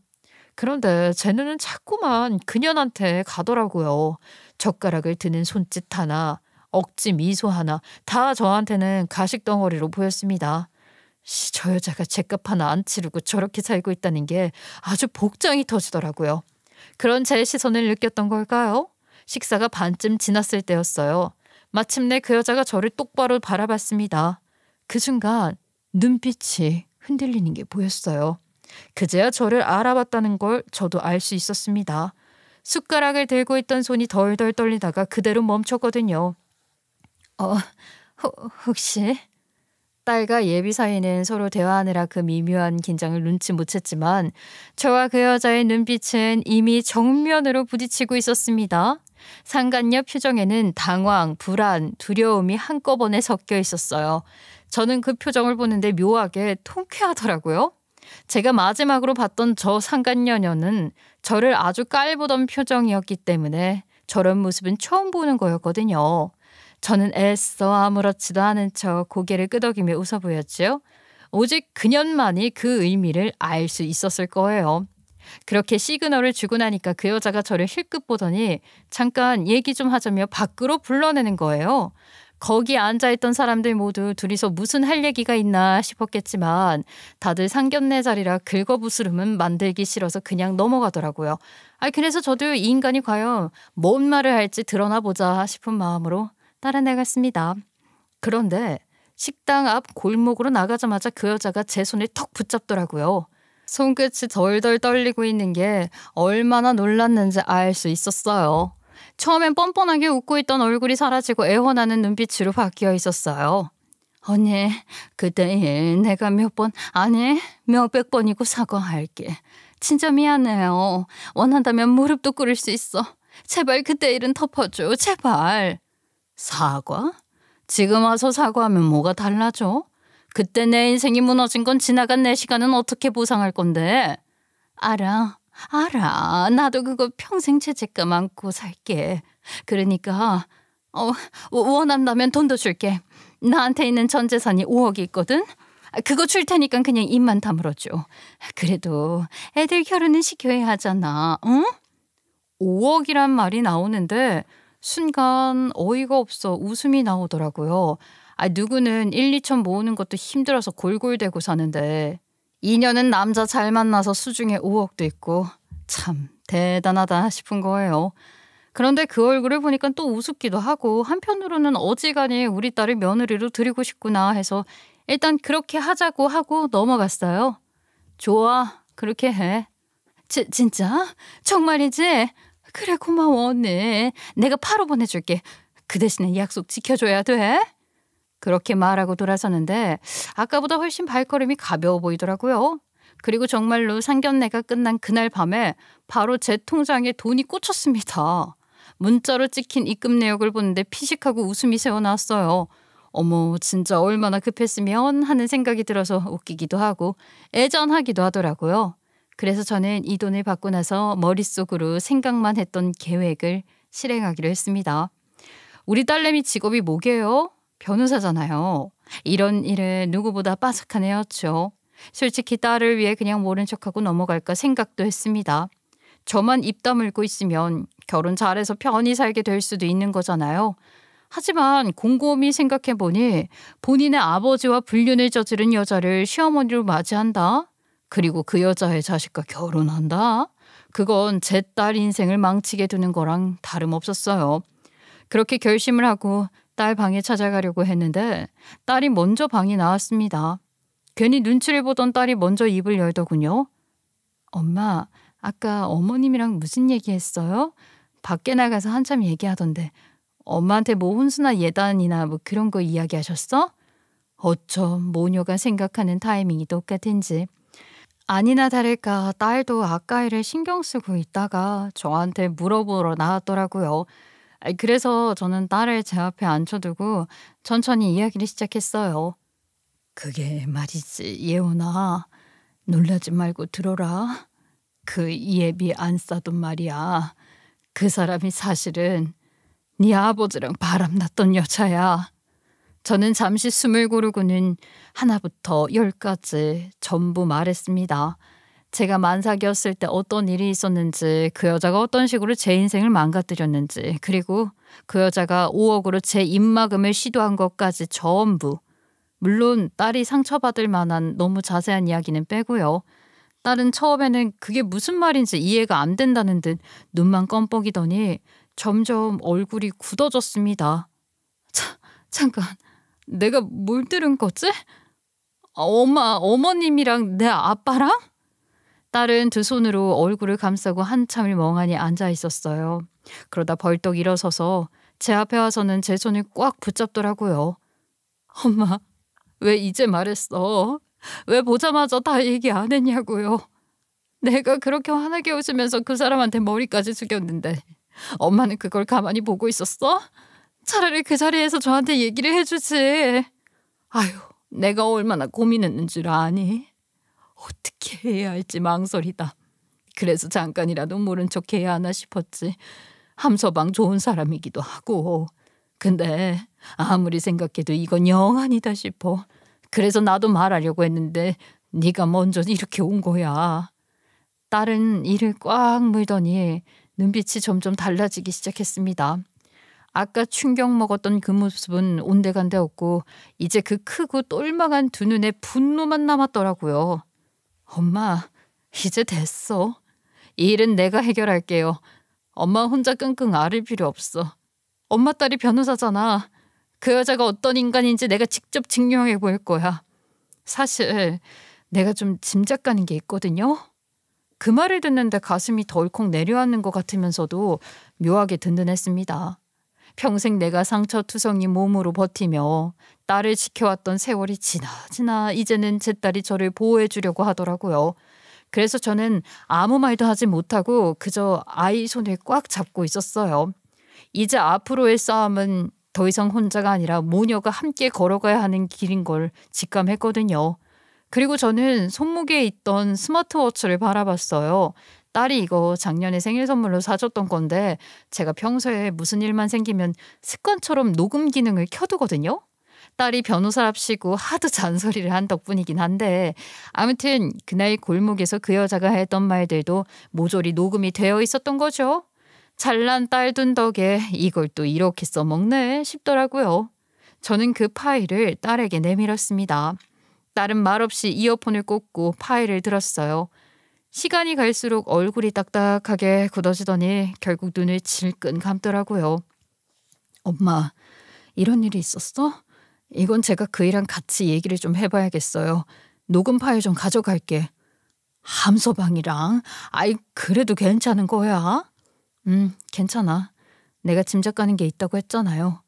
그런데 제 눈은 자꾸만 그년한테 가더라고요. 젓가락을 드는 손짓 하나, 억지 미소 하나 다 저한테는 가식덩어리로 보였습니다. 저 여자가 죗값 하나 안 치르고 저렇게 살고 있다는 게 아주 복장이 터지더라고요. 그런 제 시선을 느꼈던 걸까요? 식사가 반쯤 지났을 때였어요. 마침내 그 여자가 저를 똑바로 바라봤습니다. 그 순간 눈빛이 흔들리는 게 보였어요. 그제야 저를 알아봤다는 걸 저도 알 수 있었습니다. 숟가락을 들고 있던 손이 덜덜 떨리다가 그대로 멈췄거든요. 혹시? 딸과 예비 사이는 서로 대화하느라 그 미묘한 긴장을 눈치 못 챘지만 저와 그 여자의 눈빛은 이미 정면으로 부딪히고 있었습니다. 상간녀 표정에는 당황, 불안, 두려움이 한꺼번에 섞여 있었어요. 저는 그 표정을 보는데 묘하게 통쾌하더라고요. 제가 마지막으로 봤던 저 상간녀녀는 저를 아주 깔보던 표정이었기 때문에 저런 모습은 처음 보는 거였거든요. 저는 애써 아무렇지도 않은 척 고개를 끄덕이며 웃어 보였지요. 오직 그년만이 그 의미를 알 수 있었을 거예요. 그렇게 시그널을 주고 나니까 그 여자가 저를 힐끗 보더니 잠깐 얘기 좀 하자며 밖으로 불러내는 거예요. 거기 앉아있던 사람들 모두 둘이서 무슨 할 얘기가 있나 싶었겠지만 다들 상견례 자리라 긁어부스름은 만들기 싫어서 그냥 넘어가더라고요. 그래서 저도 이 인간이 과연 뭔 말을 할지 드러나 보자 싶은 마음으로 따라 나갔습니다. 그런데 식당 앞 골목으로 나가자마자 그 여자가 제 손을 턱 붙잡더라고요. 손끝이 덜덜 떨리고 있는 게 얼마나 놀랐는지 알 수 있었어요. 처음엔 뻔뻔하게 웃고 있던 얼굴이 사라지고 애원하는 눈빛으로 바뀌어 있었어요. 언니, 그때 내가 몇백 번이고 사과할게. 진짜 미안해요. 원한다면 무릎도 꿇을 수 있어. 제발 그때 일은 덮어줘, 제발. 사과? 지금 와서 사과하면 뭐가 달라져? 그때 내 인생이 무너진 건 지나간 내 시간은 어떻게 보상할 건데? 알아. 나도 그거 평생 죄책감 안고 살게. 그러니까 원한다면 돈도 줄게. 나한테 있는 전 재산이 5억이 있거든. 그거 줄 테니까 그냥 입만 다물어줘. 그래도 애들 결혼은 시켜야 하잖아. 응? 5억이란 말이 나오는데 순간 어이가 없어 웃음이 나오더라고요. 누구는 1, 2천 모으는 것도 힘들어서 골골대고 사는데 2년은 남자 잘 만나서 수중에 5억도 있고 참 대단하다 싶은 거예요. 그런데 그 얼굴을 보니까 또 우습기도 하고 한편으로는 어지간히 우리 딸을 며느리로 드리고 싶구나 해서 일단 그렇게 하자고 하고 넘어갔어요. 좋아, 그렇게 해. 진짜? 정말이지? 그래, 고마워 언니. 내가 바로 보내줄게. 그 대신에 약속 지켜줘야 돼. 그렇게 말하고 돌아서는데 아까보다 훨씬 발걸음이 가벼워 보이더라고요. 그리고 정말로 상견례가 끝난 그날 밤에 바로 제 통장에 돈이 꽂혔습니다. 문자로 찍힌 입금 내역을 보는데 피식하고 웃음이 새어나왔어요. 어머, 진짜 얼마나 급했으면 하는 생각이 들어서 웃기기도 하고 애잔하기도 하더라고요. 그래서 저는 이 돈을 받고 나서 머릿속으로 생각만 했던 계획을 실행하기로 했습니다. 우리 딸내미 직업이 뭐게요? 변호사잖아요. 이런 일에 누구보다 빠삭한 애였죠. 솔직히 딸을 위해 그냥 모른 척하고 넘어갈까 생각도 했습니다. 저만 입 다물고 있으면 결혼 잘해서 편히 살게 될 수도 있는 거잖아요. 하지만 곰곰이 생각해보니 본인의 아버지와 불륜을 저지른 여자를 시어머니로 맞이한다? 그리고 그 여자의 자식과 결혼한다? 그건 제 딸 인생을 망치게 두는 거랑 다름없었어요. 그렇게 결심을 하고 딸 방에 찾아가려고 했는데 딸이 먼저 방에 나왔습니다. 괜히 눈치를 보던 딸이 먼저 입을 열더군요. 엄마, 아까 어머님이랑 무슨 얘기했어요? 밖에 나가서 한참 얘기하던데 엄마한테 뭐 혼수나 예단이나 뭐 그런 거 이야기하셨어? 어쩜 모녀가 생각하는 타이밍이 똑같은지. 아니나 다를까 딸도 아까 일을 신경 쓰고 있다가 저한테 물어보러 나왔더라고요. 그래서 저는 딸을 제 앞에 앉혀두고 천천히 이야기를 시작했어요. 그게 말이지 예원아, 놀라지 말고 들어라. 그 예비 안싸돈 말이야. 그 사람이 사실은 네 아버지랑 바람났던 여자야. 저는 잠시 숨을 고르고는 하나부터 10까지 전부 말했습니다. 제가 만삭이었을 때 어떤 일이 있었는지, 그 여자가 어떤 식으로 제 인생을 망가뜨렸는지, 그리고 그 여자가 5억으로 제 입막음을 시도한 것까지 전부. 물론 딸이 상처받을 만한 너무 자세한 이야기는 빼고요. 딸은 처음에는 그게 무슨 말인지 이해가 안 된다는 듯 눈만 껌뻑이더니 점점 얼굴이 굳어졌습니다. 잠깐, 내가 뭘 들은 거지? 어머님이랑 내 아빠랑? 딸은 두 손으로 얼굴을 감싸고 한참을 멍하니 앉아 있었어요. 그러다 벌떡 일어서서 제 앞에 와서는 제 손을 꽉 붙잡더라고요. 엄마, 왜 이제 말했어? 왜 보자마자 다 얘기 안 했냐고요. 내가 그렇게 화나게 웃으면서 그 사람한테 머리까지 숙였는데 엄마는 그걸 가만히 보고 있었어? 차라리 그 자리에서 저한테 얘기를 해주지. 아유, 내가 얼마나 고민했는 줄 아니? 어떻게 해야 할지 망설이다. 그래서 잠깐이라도 모른 척 해야 하나 싶었지. 함서방 좋은 사람이기도 하고. 근데 아무리 생각해도 이건 영 아니다 싶어. 그래서 나도 말하려고 했는데 네가 먼저 이렇게 온 거야. 딸은 이를 꽉 물더니 눈빛이 점점 달라지기 시작했습니다. 아까 충격 먹었던 그 모습은 온데간데 없고 이제 그 크고 똘망한 두 눈에 분노만 남았더라고요. 엄마, 이제 됐어. 이 일은 내가 해결할게요. 엄마 혼자 끙끙 앓을 필요 없어. 엄마 딸이 변호사잖아. 그 여자가 어떤 인간인지 내가 직접 증명해 볼 거야. 사실 내가 좀 짐작 가는 게 있거든요. 그 말을 듣는데 가슴이 덜컥 내려앉는 것 같으면서도 묘하게 든든했습니다. 평생 내가 상처투성이 몸으로 버티며 딸을 지켜왔던 세월이 지나 이제는 제 딸이 저를 보호해 주려고 하더라고요. 그래서 저는 아무 말도 하지 못하고 그저 아이 손을 꽉 잡고 있었어요. 이제 앞으로의 싸움은 더 이상 혼자가 아니라 모녀가 함께 걸어가야 하는 길인 걸 직감했거든요. 그리고 저는 손목에 있던 스마트워치를 바라봤어요. 딸이 이거 작년에 생일 선물로 사줬던 건데 제가 평소에 무슨 일만 생기면 습관처럼 녹음 기능을 켜두거든요. 딸이 변호사랍시고 하도 잔소리를 한 덕분이긴 한데 아무튼 그날 골목에서 그 여자가 했던 말들도 모조리 녹음이 되어 있었던 거죠. 잘난 딸 둔 덕에 이걸 또 이렇게 써먹네 싶더라고요. 저는 그 파일을 딸에게 내밀었습니다. 딸은 말없이 이어폰을 꽂고 파일을 들었어요. 시간이 갈수록 얼굴이 딱딱하게 굳어지더니 결국 눈을 질끈 감더라고요. 엄마, 이런 일이 있었어? 이건 제가 그 일랑 같이 얘기를 좀 해봐야겠어요. 녹음 파일 좀 가져갈게. 함서방이랑? 아이, 그래도 괜찮은 거야? 괜찮아. 내가 짐작 가는 게 있다고 했잖아요.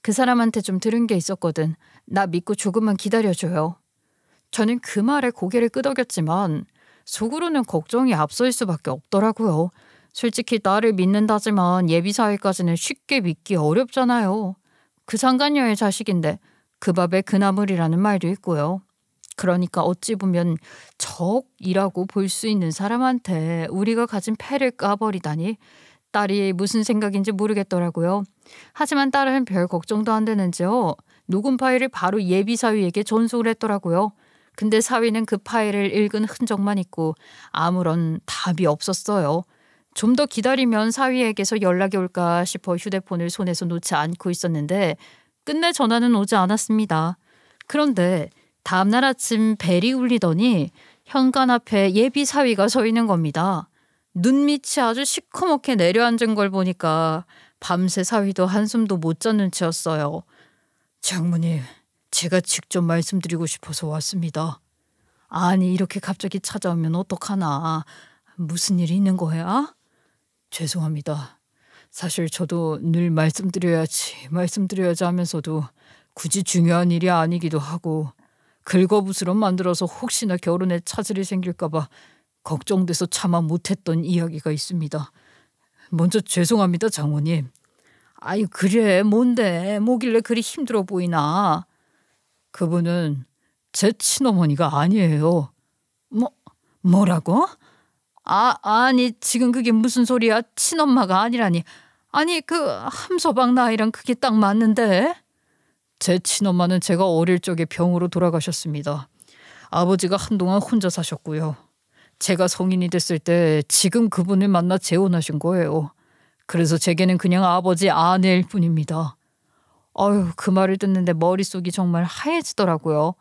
그 사람한테 좀 들은 게 있었거든. 나 믿고 조금만 기다려줘요. 저는 그 말에 고개를 끄덕였지만 속으로는 걱정이 앞설 수밖에 없더라고요. 솔직히 딸을 믿는다지만 예비사위까지는 쉽게 믿기 어렵잖아요. 그 상간녀의 자식인데 그 밥에 그 나물이라는 말도 있고요. 그러니까 어찌 보면 적이라고 볼 수 있는 사람한테 우리가 가진 패를 까버리다니 딸이 무슨 생각인지 모르겠더라고요. 하지만 딸은 별 걱정도 안 되는지요. 녹음 파일을 바로 예비사위에게 전송을 했더라고요. 근데 사위는 그 파일을 읽은 흔적만 있고 아무런 답이 없었어요. 좀 더 기다리면 사위에게서 연락이 올까 싶어 휴대폰을 손에서 놓지 않고 있었는데 끝내 전화는 오지 않았습니다. 그런데 다음날 아침 벨이 울리더니 현관 앞에 예비 사위가 서 있는 겁니다. 눈밑이 아주 시커멓게 내려앉은 걸 보니까 밤새 사위도 한숨도 못 잤는 채였어요. 장모님, 제가 직접 말씀드리고 싶어서 왔습니다. 아니, 이렇게 갑자기 찾아오면 어떡하나. 무슨 일이 있는 거야? 죄송합니다. 사실 저도 늘 말씀드려야지 하면서도 굳이 중요한 일이 아니기도 하고 긁어부스럼 만들어서 혹시나 결혼에 차질이 생길까 봐 걱정돼서 참아 못했던 이야기가 있습니다. 먼저 죄송합니다, 장모님. 아이 그래 뭔데 뭐길래 그리 힘들어 보이나. 그분은 제 친어머니가 아니에요. 뭐라고? 아니 지금 그게 무슨 소리야. 친엄마가 아니라니. 아니 그 함서방 나이랑 그게 딱 맞는데. 제 친엄마는 제가 어릴 적에 병으로 돌아가셨습니다. 아버지가 한동안 혼자 사셨고요. 제가 성인이 됐을 때 지금 그분을 만나 재혼하신 거예요. 그래서 제게는 그냥 아버지 아내일 뿐입니다. 아유 그 말을 듣는데 머릿속이 정말 하얘지더라고요.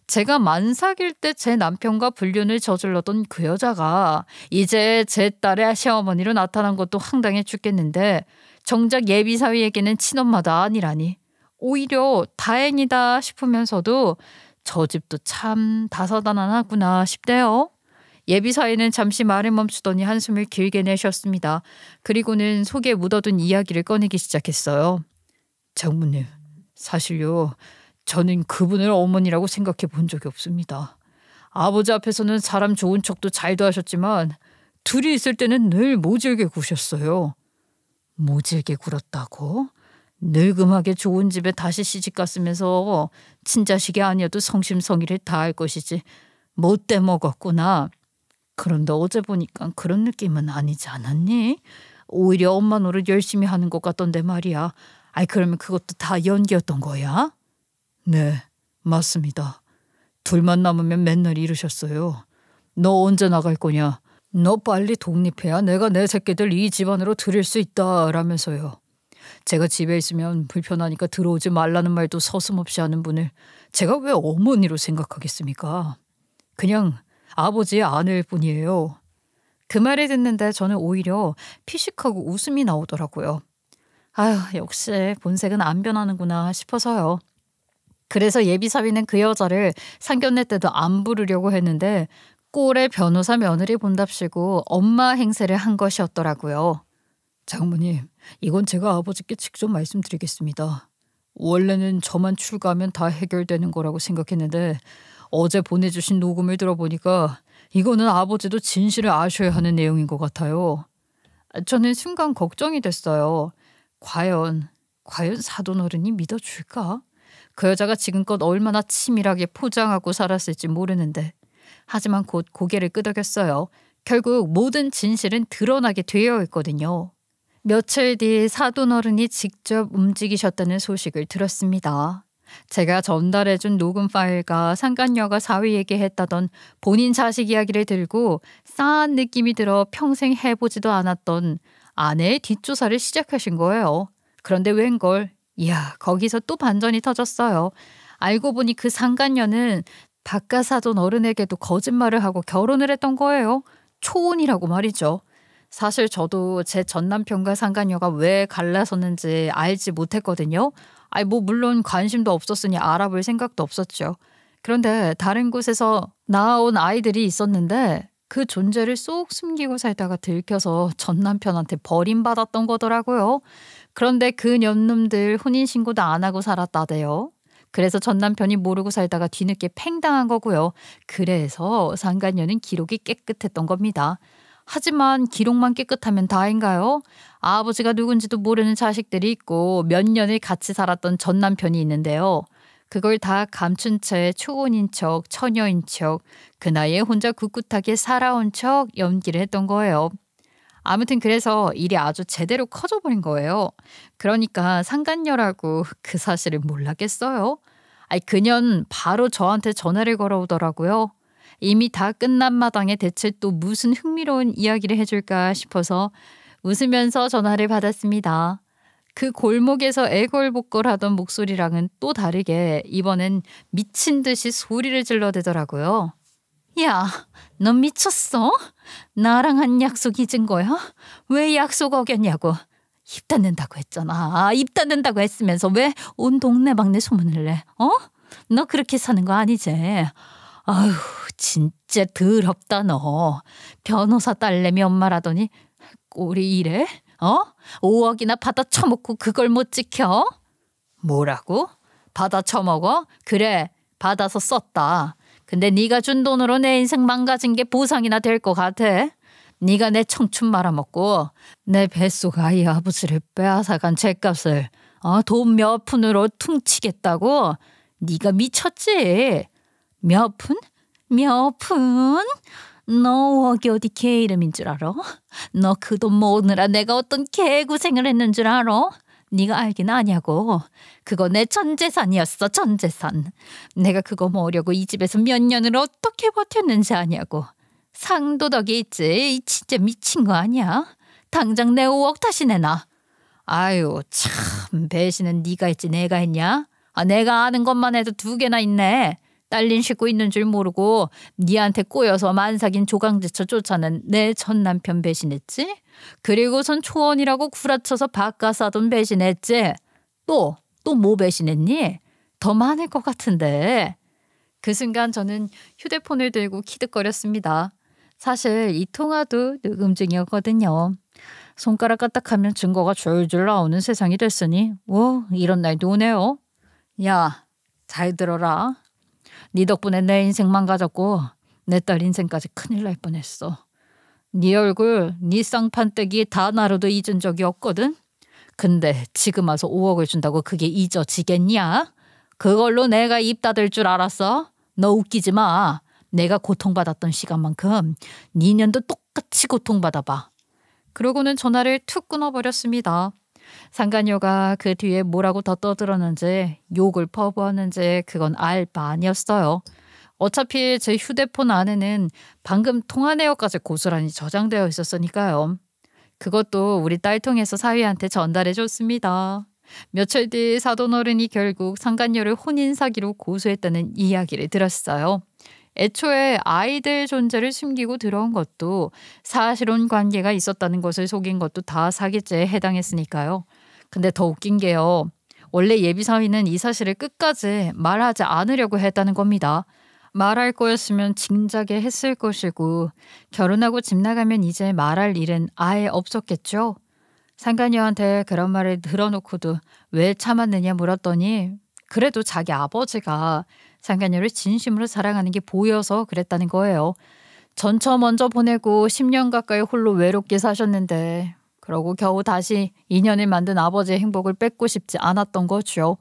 제가 만삭일 때 제 남편과 불륜을 저질렀던 그 여자가 이제 제 딸의 시어머니로 나타난 것도 황당해 죽겠는데 정작 예비사위에게는 친엄마도 아니라니. 오히려 다행이다 싶으면서도 저 집도 참 다사다난하구나 싶대요. 예비사위는 잠시 말을 멈추더니 한숨을 길게 내셨습니다. 그리고는 속에 묻어둔 이야기를 꺼내기 시작했어요. 장모님, 사실요. 저는 그분을 어머니라고 생각해 본 적이 없습니다. 아버지 앞에서는 사람 좋은 척도 잘도 하셨지만 둘이 있을 때는 늘 모질게 구셨어요. 모질게 굴었다고? 늙음하게 좋은 집에 다시 시집 갔으면서 친자식이 아니어도 성심성의를 다할 것이지 못돼 먹었구나. 그런데 어제 보니까 그런 느낌은 아니지 않았니? 오히려 엄마 노릇 열심히 하는 것 같던데 말이야. 아이 그러면 그것도 다 연기였던 거야? 네, 맞습니다. 둘만 남으면 맨날 이러셨어요. 너 언제 나갈 거냐? 너 빨리 독립해야 내가 내 새끼들 이 집안으로 들일 수 있다 라면서요. 제가 집에 있으면 불편하니까 들어오지 말라는 말도 서슴없이 하는 분을 제가 왜 어머니로 생각하겠습니까? 그냥 아버지의 아내일 뿐이에요. 그 말을 듣는데 저는 오히려 피식하고 웃음이 나오더라고요. 아휴 역시 본색은 안 변하는구나 싶어서요. 그래서 예비사위는 그 여자를 상견례 때도 안 부르려고 했는데 꼴의 변호사 며느리 본답시고 엄마 행세를 한 것이었더라고요. 장모님, 이건 제가 아버지께 직접 말씀드리겠습니다. 원래는 저만 출가하면 다 해결되는 거라고 생각했는데 어제 보내주신 녹음을 들어보니까 이거는 아버지도 진실을 아셔야 하는 내용인 것 같아요. 저는 순간 걱정이 됐어요. 과연 사돈어른이 믿어줄까? 그 여자가 지금껏 얼마나 치밀하게 포장하고 살았을지 모르는데. 하지만 곧 고개를 끄덕였어요. 결국 모든 진실은 드러나게 되어 있거든요. 며칠 뒤 사돈어른이 직접 움직이셨다는 소식을 들었습니다. 제가 전달해준 녹음 파일과 상간녀가 사위에게 했다던 본인 자식 이야기를 들고 싸한 느낌이 들어 평생 해보지도 않았던 아내의 뒷조사를 시작하신 거예요. 그런데 웬걸, 이야 거기서 또 반전이 터졌어요. 알고 보니 그 상간녀는 바깥 사돈 어른에게도 거짓말을 하고 결혼을 했던 거예요. 초혼이라고 말이죠. 사실 저도 제 전남편과 상간녀가 왜 갈라섰는지 알지 못했거든요. 물론 관심도 없었으니 알아볼 생각도 없었죠. 그런데 다른 곳에서 낳아온 아이들이 있었는데 그 존재를 쏙 숨기고 살다가 들켜서 전남편한테 버림받았던 거더라고요. 그런데 그 년놈들 혼인신고도 안 하고 살았다대요. 그래서 전남편이 모르고 살다가 뒤늦게 팽당한 거고요. 그래서 상간녀는 기록이 깨끗했던 겁니다. 하지만 기록만 깨끗하면 다인가요? 아버지가 누군지도 모르는 자식들이 있고 몇 년을 같이 살았던 전남편이 있는데요. 그걸 다 감춘 채 초혼인 척, 처녀인 척, 그 나이에 혼자 꿋꿋하게 살아온 척 연기를 했던 거예요. 아무튼 그래서 일이 아주 제대로 커져버린 거예요. 그러니까 상간녀라고 그 사실을 몰랐겠어요? 그년 바로 저한테 전화를 걸어오더라고요. 이미 다 끝난 마당에 대체 또 무슨 흥미로운 이야기를 해줄까 싶어서 웃으면서 전화를 받았습니다. 그 골목에서 애걸복걸하던 목소리랑은 또 다르게 이번엔 미친 듯이 소리를 질러대더라고요. 야, 너 미쳤어? 나랑 한 약속 잊은 거야? 왜 약속 어겼냐고. 입 닫는다고 했잖아. 입 닫는다고 했으면서 왜 온 동네방네 소문을 내? 너 그렇게 사는 거 아니지? 아휴 진짜 더럽다 너. 변호사 딸내미 엄마라더니 꼴이 이래? 5억이나 받아 처먹고 그걸 못 지켜? 뭐라고? 받아 처먹어? 그래, 받아서 썼다. 근데 네가 준 돈으로 내 인생 망가진 게 보상이나 될 것 같아? 네가 내 청춘 말아먹고 내 뱃속 아이 아버지를 빼앗아간 죗값을 돈 몇 푼으로 퉁치겠다고? 네가 미쳤지? 몇 푼? 몇 푼? 너 여기 어디 개 이름인 줄 알아? 너 그 돈 모으느라 내가 어떤 개고생을 했는 줄 알아? 네가 알긴 아냐고. 그거 내 전재산이었어. 전재산. 내가 그거 모으려고 이 집에서 몇 년을 어떻게 버텼는지 아냐고. 상도덕이 있지. 진짜 미친 거 아니야? 당장 내 5억 다시 내놔. 아유 참, 배신은 네가 했지 내가 했냐? 내가 아는 것만 해도 2개나 있네. 딸린 싣고 있는 줄 모르고 니한테 꼬여서 만삭인 조강지처 쫓아낸 내 전 남편 배신했지? 그리고선 초원이라고 구라쳐서 바꿔 싸돈 배신했지? 또 뭐 배신했니? 더 많을 것 같은데. 그 순간 저는 휴대폰을 들고 키득거렸습니다. 사실 이 통화도 녹음 중이었거든요. 손가락 까딱하면 증거가 줄줄 나오는 세상이 됐으니 이런 날도 오네요. 야, 잘 들어라. 네 덕분에 내 인생 망가졌고 내 딸 인생까지 큰일 날 뻔했어. 네 얼굴, 네 쌍판떼기 다 나로도 잊은 적이 없거든. 근데 지금 와서 5억을 준다고 그게 잊어지겠냐? 그걸로 내가 입 닫을 줄 알았어? 너 웃기지 마. 내가 고통받았던 시간만큼 니년도 똑같이 고통받아봐. 그러고는 전화를 툭 끊어버렸습니다. 상간녀가 그 뒤에 뭐라고 더 떠들었는지 욕을 퍼부었는지 그건 알 바 아니었어요. 어차피 제 휴대폰 안에는 방금 통화 내역까지 고스란히 저장되어 있었으니까요. 그것도 우리 딸 통해서 사위한테 전달해 줬습니다. 며칠 뒤 사돈어른이 결국 상간녀를 혼인 사기로 고소했다는 이야기를 들었어요. 애초에 아이들 존재를 숨기고 들어온 것도 사실혼 관계가 있었다는 것을 속인 것도 다 사기죄에 해당했으니까요. 근데 더 웃긴 게요. 원래 예비사위는 이 사실을 끝까지 말하지 않으려고 했다는 겁니다. 말할 거였으면 진작에 했을 것이고 결혼하고 집 나가면 이제 말할 일은 아예 없었겠죠. 상간녀한테 그런 말을 들어놓고도 왜 참았느냐 물었더니 그래도 자기 아버지가 상간녀를 진심으로 사랑하는 게 보여서 그랬다는 거예요. 전처 먼저 보내고 10년 가까이 홀로 외롭게 사셨는데 그러고 겨우 다시 인연을 만든 아버지의 행복을 뺏고 싶지 않았던 거죠.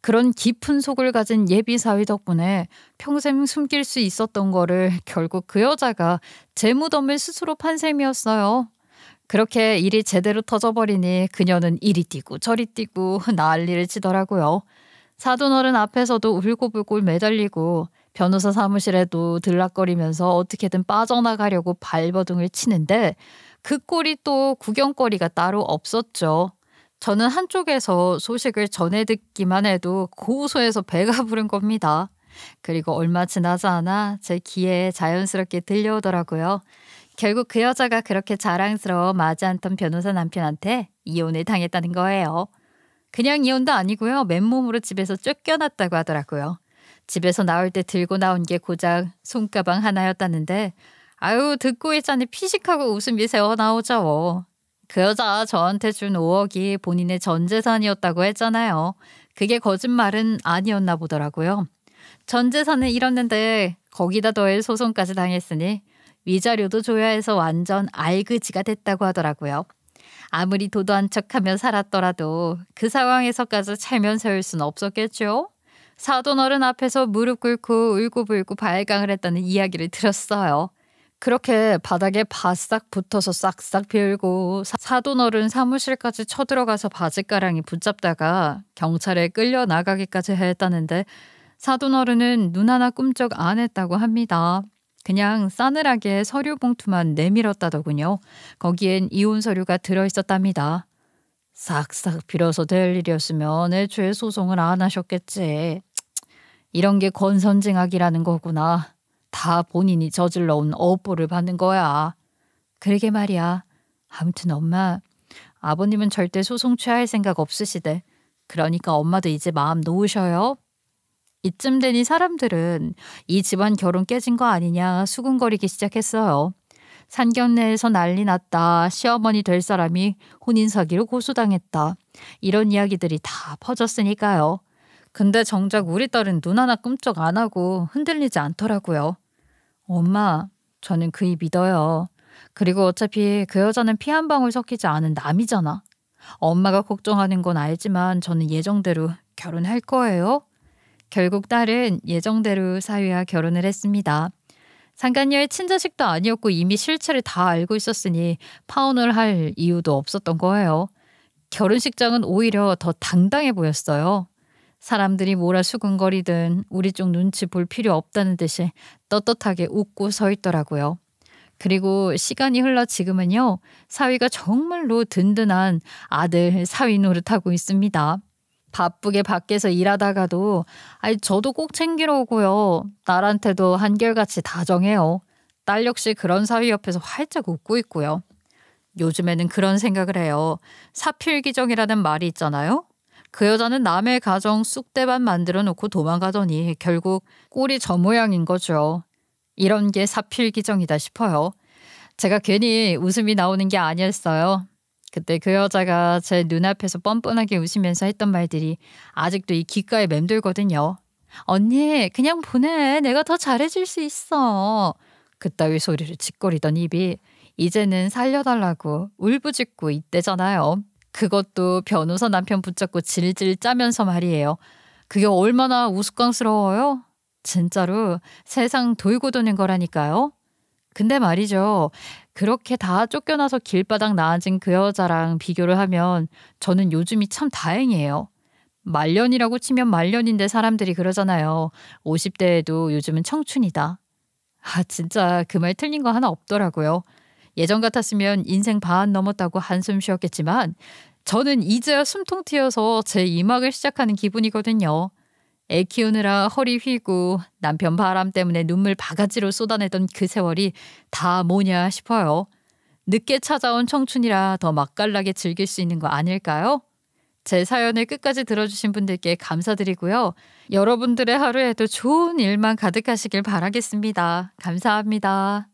그런 깊은 속을 가진 예비사위 덕분에 평생 숨길 수 있었던 거를 결국 그 여자가 제 무덤을 스스로 판 셈이었어요. 그렇게 일이 제대로 터져버리니 그녀는 이리 뛰고 저리 뛰고 난리를 치더라고요. 사돈어른 앞에서도 울고불고 매달리고 변호사 사무실에도 들락거리면서 어떻게든 빠져나가려고 발버둥을 치는데 그 꼴이 또 구경거리가 따로 없었죠. 저는 한쪽에서 소식을 전해 듣기만 해도 고소해서 배가 부른 겁니다. 그리고 얼마 지나지 않아 제 귀에 자연스럽게 들려오더라고요. 결국 그 여자가 그렇게 자랑스러워 마지 않던 변호사 남편한테 이혼을 당했다는 거예요. 그냥 이혼도 아니고요. 맨몸으로 집에서 쫓겨났다고 하더라고요. 집에서 나올 때 들고 나온 게 고작 손가방 하나였다는데 아유 듣고 있자니 피식하고 웃음이 새어나오죠. 그 여자 저한테 준 5억이 본인의 전 재산이었다고 했잖아요. 그게 거짓말은 아니었나 보더라고요. 전 재산을 잃었는데 거기다 더해 소송까지 당했으니 위자료도 줘야 해서 완전 알그지가 됐다고 하더라고요. 아무리 도도한 척하며 살았더라도 그 상황에서까지 체면 세울 수는 없었겠죠. 사돈어른 앞에서 무릎 꿇고 울고불고 발광을 했다는 이야기를 들었어요. 그렇게 바닥에 바싹 붙어서 싹싹 빌고 사돈어른 사무실까지 쳐들어가서 바짓가랑이 붙잡다가 경찰에 끌려 나가기까지 했다는데 사돈어른은 눈 하나 꿈쩍 안 했다고 합니다. 그냥 싸늘하게 서류 봉투만 내밀었다더군요. 거기엔 이혼 서류가 들어있었답니다. 싹싹 빌어서 될 일이었으면 애초에 소송을 안 하셨겠지. 이런 게 권선징악이라는 거구나. 다 본인이 저질러온 업보를 받는 거야. 그러게 말이야. 아무튼 엄마, 아버님은 절대 소송 취할 생각 없으시대. 그러니까 엄마도 이제 마음 놓으셔요. 이쯤 되니 사람들은 이 집안 결혼 깨진 거 아니냐 수군거리기 시작했어요. 상견례에서 난리 났다. 시어머니 될 사람이 혼인사기로 고소당했다. 이런 이야기들이 다 퍼졌으니까요. 근데 정작 우리 딸은 눈 하나 끔쩍 안 하고 흔들리지 않더라고요. 엄마, 저는 그이 믿어요. 그리고 어차피 그 여자는 피 한 방울 섞이지 않은 남이잖아. 엄마가 걱정하는 건 알지만 저는 예정대로 결혼할 거예요. 결국 딸은 예정대로 사위와 결혼을 했습니다. 상간녀의 친자식도 아니었고 이미 실체를 다 알고 있었으니 파혼을 할 이유도 없었던 거예요. 결혼식장은 오히려 더 당당해 보였어요. 사람들이 뭐라 수근거리든 우리 쪽 눈치 볼 필요 없다는 듯이 떳떳하게 웃고 서 있더라고요. 그리고 시간이 흘러 지금은요. 사위가 정말로 든든한 아들 사위 노릇하고 있습니다. 바쁘게 밖에서 일하다가도 저도 꼭 챙기러 오고요. 딸한테도 한결같이 다정해요. 딸 역시 그런 사위 옆에서 활짝 웃고 있고요. 요즘에는 그런 생각을 해요. 사필기정이라는 말이 있잖아요. 그 여자는 남의 가정 쑥대밭 만들어 놓고 도망가더니 결국 꼴이 저 모양인 거죠. 이런 게 사필기정이다 싶어요. 제가 괜히 웃음이 나오는 게 아니었어요. 그때 그 여자가 제 눈앞에서 뻔뻔하게 웃으면서 했던 말들이 아직도 이 귓가에 맴돌거든요. 언니 그냥 보내. 내가 더 잘해줄 수 있어. 그따위 소리를 짓거리던 입이 이제는 살려달라고 울부짖고 있대잖아요. 그것도 변호사 남편 붙잡고 질질 짜면서 말이에요. 그게 얼마나 우스꽝스러워요? 진짜로 세상 돌고 도는 거라니까요. 근데 말이죠. 그렇게 다 쫓겨나서 길바닥 나앉은 그 여자랑 비교를 하면 저는 요즘이 참 다행이에요. 말년이라고 치면 말년인데 사람들이 그러잖아요. 50대에도 요즘은 청춘이다. 진짜 그 말 틀린 거 하나 없더라고요. 예전 같았으면 인생 반 넘었다고 한숨 쉬었겠지만 저는 이제야 숨통 트여서 제 2막을 시작하는 기분이거든요. 애 키우느라 허리 휘고 남편 바람 때문에 눈물 바가지로 쏟아내던 그 세월이 다 뭐냐 싶어요. 늦게 찾아온 청춘이라 더 맛깔나게 즐길 수 있는 거 아닐까요? 제 사연을 끝까지 들어주신 분들께 감사드리고요. 여러분들의 하루에도 좋은 일만 가득하시길 바라겠습니다. 감사합니다.